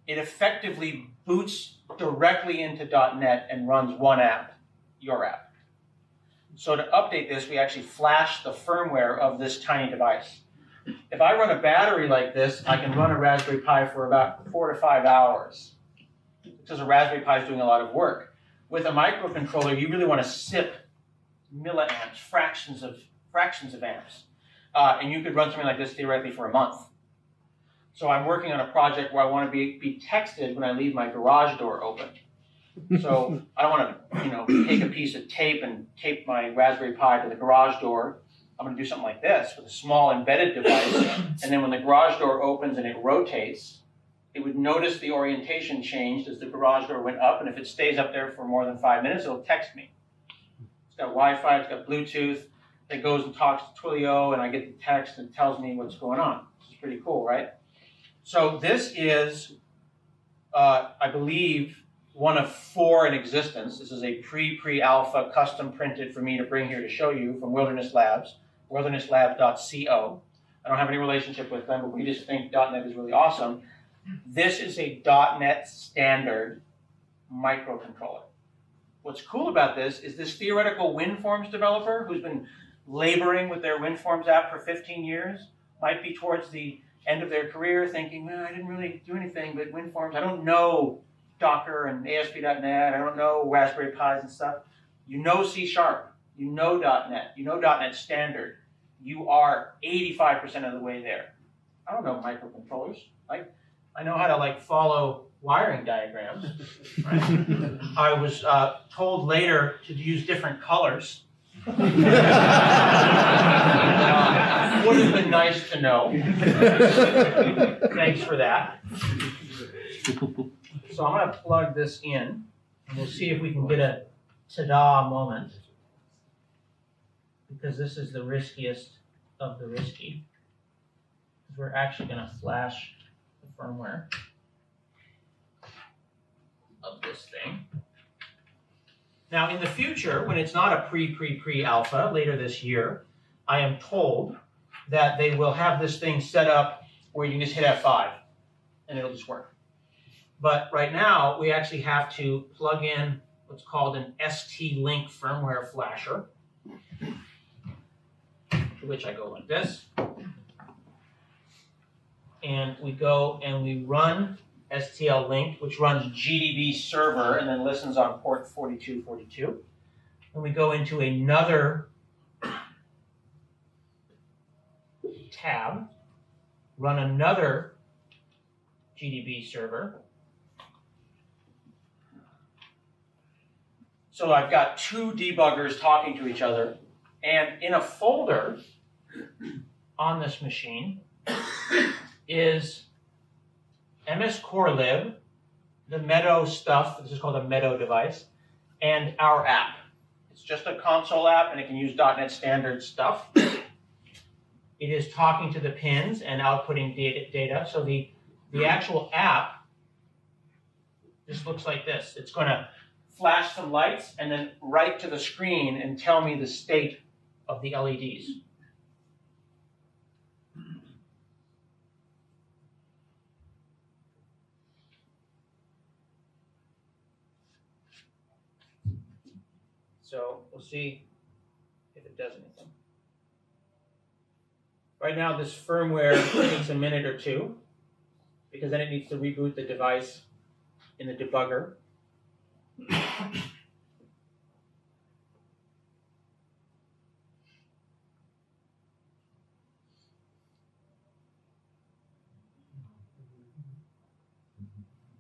It effectively boots directly into .NET and runs one app, your app. So to update this, we actually flash the firmware of this tiny device. If I run a battery like this, I can run a Raspberry Pi for about 4 to 5 hours, because a Raspberry Pi is doing a lot of work. With a microcontroller, you really want to sip milliamps, fractions of amps. And you could run something like this theoretically for a month. So I'm working on a project where I want to be texted when I leave my garage door open. So I don't want to, take a piece of tape and tape my Raspberry Pi to the garage door. I'm going to do something like this with a small embedded device, and then when the garage door opens and it rotates, it would notice the orientation changed as the garage door went up, and if it stays up there for more than 5 minutes, it'll text me. It's got Wi-Fi, it's got Bluetooth, it goes and talks to Twilio, and I get the text and it tells me what's going on. This is pretty cool, right? So this is, I believe, one of 4 in existence. This is a pre-alpha custom printed for me to bring here to show you from Wilderness Labs, wildernesslabs.co. I don't have any relationship with them, but we just think .NET is really awesome. This is a .NET standard microcontroller. What's cool about this is this theoretical WinForms developer who's been laboring with their WinForms app for 15 years might be towards the end of their career thinking, well, I didn't really do anything but WinForms. I don't know Docker and ASP.NET. I don't know Raspberry Pis and stuff. You know C#. You know .NET. You know .NET Standard. You are 85% of the way there. I don't know microcontrollers. I know how to follow wiring diagrams. Right? I was told later to use different colors. Would have been nice to know. Thanks for that. So I'm going to plug this in, and we'll see if we can get a ta-da moment, because this is the riskiest of the risky. We're actually going to flash the firmware of this thing. Now, in the future, when it's not a pre-alpha later this year, I am told that they will have this thing set up where you can just hit F5 and it'll just work. But right now, we actually have to plug in what's called an ST-Link firmware flasher, to which I go like this. And we go and we run STL-Link, which runs GDB server and then listens on port 4242. And we go into another tab, run another GDB server. So I've got 2 debuggers talking to each other, and in a folder on this machine is MS Core Lib, the Meadow stuff, this is called a Meadow device, and our app. It's just a console app, and it can use .NET Standard stuff. It is talking to the pins and outputting data. So the actual app just looks like this. It's going to flash some lights and then write to the screen and tell me the state of the LEDs. So we'll see if it does anything. Right now, this firmware takes a minute or 2, because then it needs to reboot the device in the debugger.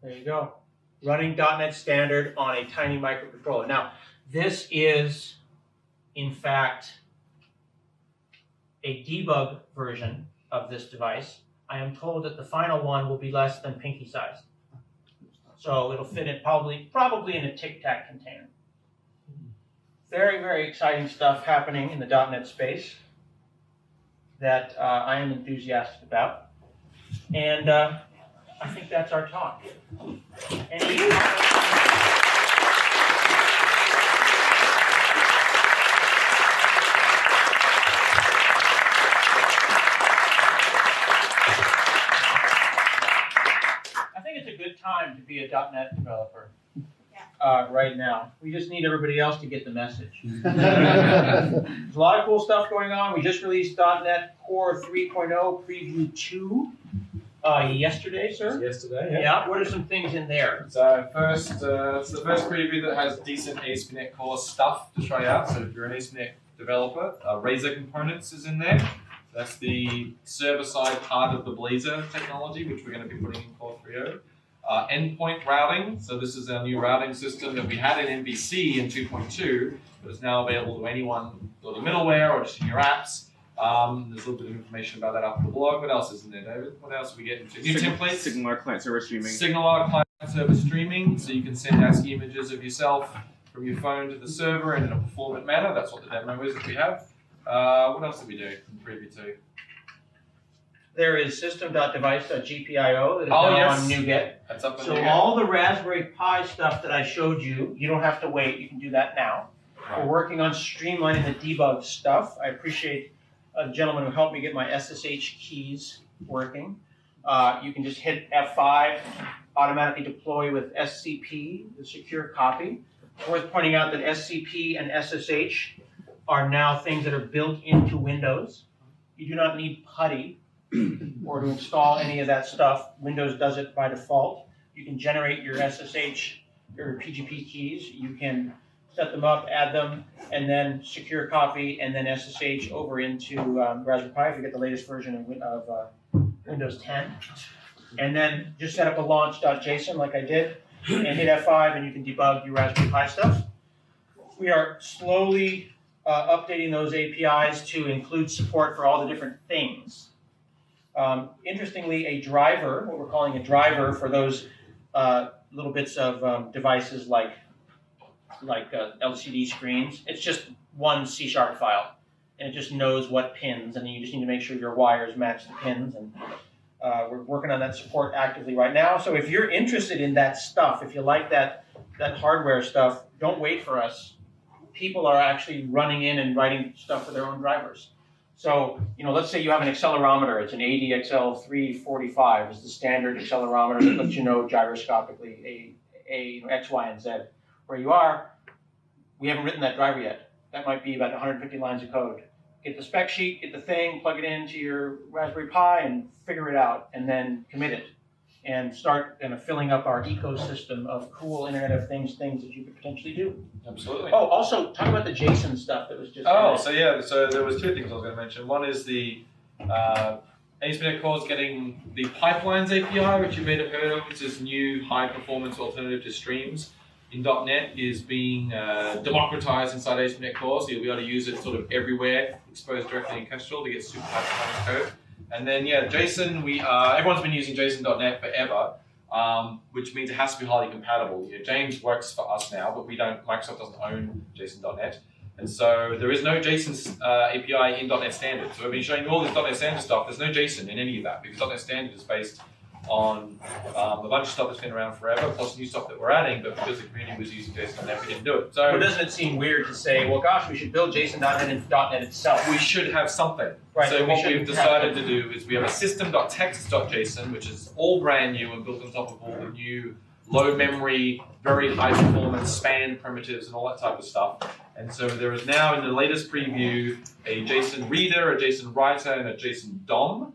There you go. Running .NET Standard on a tiny microcontroller. Now, this is, in fact, a debug version of this device. I am told that the final one will be less than pinky sized. So it'll fit in probably in a Tic Tac container. Very, very exciting stuff happening in the .NET space that I am enthusiastic about. And I think that's our talk. Time to be a .NET developer right now. We just need everybody else to get the message. There's a lot of cool stuff going on. We just released .NET Core 3.0 Preview 2 yesterday, sir. Yesterday, yeah. Yeah. What are some things in there? So first, it's the first preview that has decent ASP.NET Core stuff to try out. So if you're an ASP.NET developer, Razor Components is in there. That's the server-side part of the Blazor technology, which we're going to be putting in Core 3.0. Endpoint routing. So this is our new routing system that we had in MVC in 2.2, but it's now available to anyone building middleware or just in your apps. There's a little bit of information about that up on the blog. What else is in there, David? What else are we getting to? New templates. SignalR client server streaming. SignalR client server streaming, so you can send ASCII images of yourself from your phone to the server and in a performant manner. That's what the demo is that we have. What else did we do in Preview 2? There is system.device.gpio that is Oh, now yes. on NuGet. That's up on So NuGet. all the Raspberry Pi stuff that I showed you, you don't have to wait. You can do that now. We're working on streamlining the debug stuff. I appreciate a gentleman who helped me get my SSH keys working. You can just hit F5, automatically deploy with SCP, the secure copy. It's worth pointing out that SCP and SSH are now things that are built into Windows. You do not need PuTTY or to install any of that stuff. Windows does it by default. You can generate your SSH, your PGP keys. You can set them up, add them, and then secure copy, and then SSH over into Raspberry Pi if you get the latest version of Windows 10. And then just set up a launch.json like I did, and hit F5, and you can debug your Raspberry Pi stuff. We are slowly updating those APIs to include support for all the different things. Interestingly, a driver, what we're calling a driver for those little bits of devices like LCD screens, it's just one C# file, and it just knows what pins, and you just need to make sure your wires match the pins, and we're working on that support actively right now. So if you're interested in that stuff, if you like that hardware stuff, don't wait for us. People are actually running in and writing stuff for their own drivers. So, let's say you have an accelerometer. It's an ADXL345. It's the standard accelerometer that lets you know gyroscopically X, Y, and Z where you are. We haven't written that driver yet. That might be about 150 lines of code. Get the spec sheet, get the thing, plug it into your Raspberry Pi, and figure it out, and then commit it, and start filling up our ecosystem of cool Internet of Things that you could potentially do. Absolutely. Oh, also, talk about the JSON stuff that was just So there was two things I was going to mention. One is the ASP.NET Core is getting the Pipelines API, which you may have heard of. It's this new high-performance alternative to streams in .NET is being democratized inside ASP.NET Core, so you'll be able to use it sort of everywhere, exposed directly in Kestrel to get super high-performance code. And then, JSON, everyone's been using JSON.NET forever, which means it has to be highly compatible. James works for us now, but Microsoft doesn't own JSON.NET. And so there is no JSON API in .NET Standard. So we've been showing you all this .NET Standard stuff. There's no JSON in any of that because .NET Standard is based on a bunch of stuff that's been around forever, plus new stuff that we're adding, but because the community was using JSON.NET, we didn't do it. So But doesn't it seem weird to say, well, gosh, we should build JSON.NET in .NET itself? we should have something. Right, So we what should we've decided to do is we have a system.text.json, which is all brand new and built on top of all the new low memory, very high performance span primitives and all that type of stuff. And so there is now in the latest preview a JSON reader, a JSON writer, and a JSON DOM.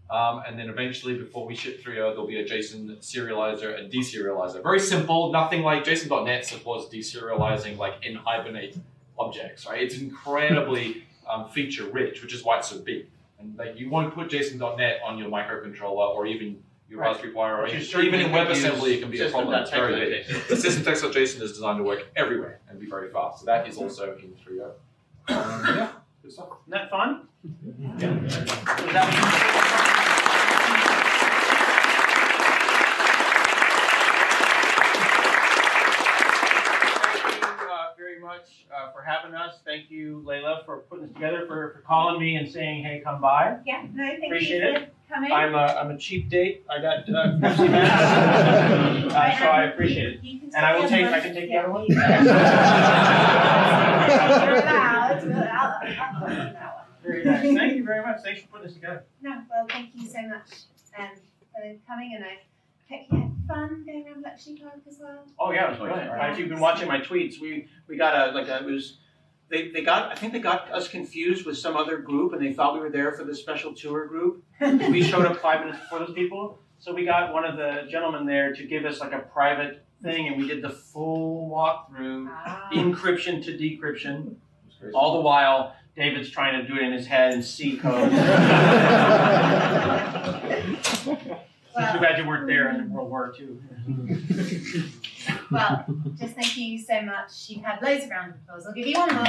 And then eventually, before we ship 3.0, there'll be a JSON serializer and deserializer. Very simple, nothing like JSON.NET supports deserializing like in Hibernate objects, right? It's incredibly feature rich, which is why it's so big. And like you won't put JSON.NET on your microcontroller or even your Raspberry Pi or even in WebAssembly, it can be a problem. It's very big. The system.text.json is designed to work everywhere and be very fast. So that is also in 3.0. Yeah, good stuff. Isn't that fun? Yeah. So that very much for having us. Thank you, Layla, for putting this together, for calling me and saying, hey, come by. Yeah, no, thank Appreciate you it. for coming. I'm a cheap date. I got 50 minutes, so I appreciate it. You can And I will stay take, on I can take the other one. You're allowed. I'll put that one. Very nice. Thank you very much. Thanks for putting this together. No, well, thank you so much for coming, and I hope you had fun going around Bletchley Park as well. Oh yeah, it was brilliant. Right? If you've been watching my tweets, we got I think they got us confused with some other group, and they thought we were there for the special tour group. We showed up 5 minutes before those people, so we got one of the gentlemen there to give us like a private thing, and we did the full walkthrough, encryption to decryption, all the while David's trying to do it in his head in C code. Too bad you weren't there in World War II. Well, just thank you so much. You've had loads of round of applause. I'll give you one more.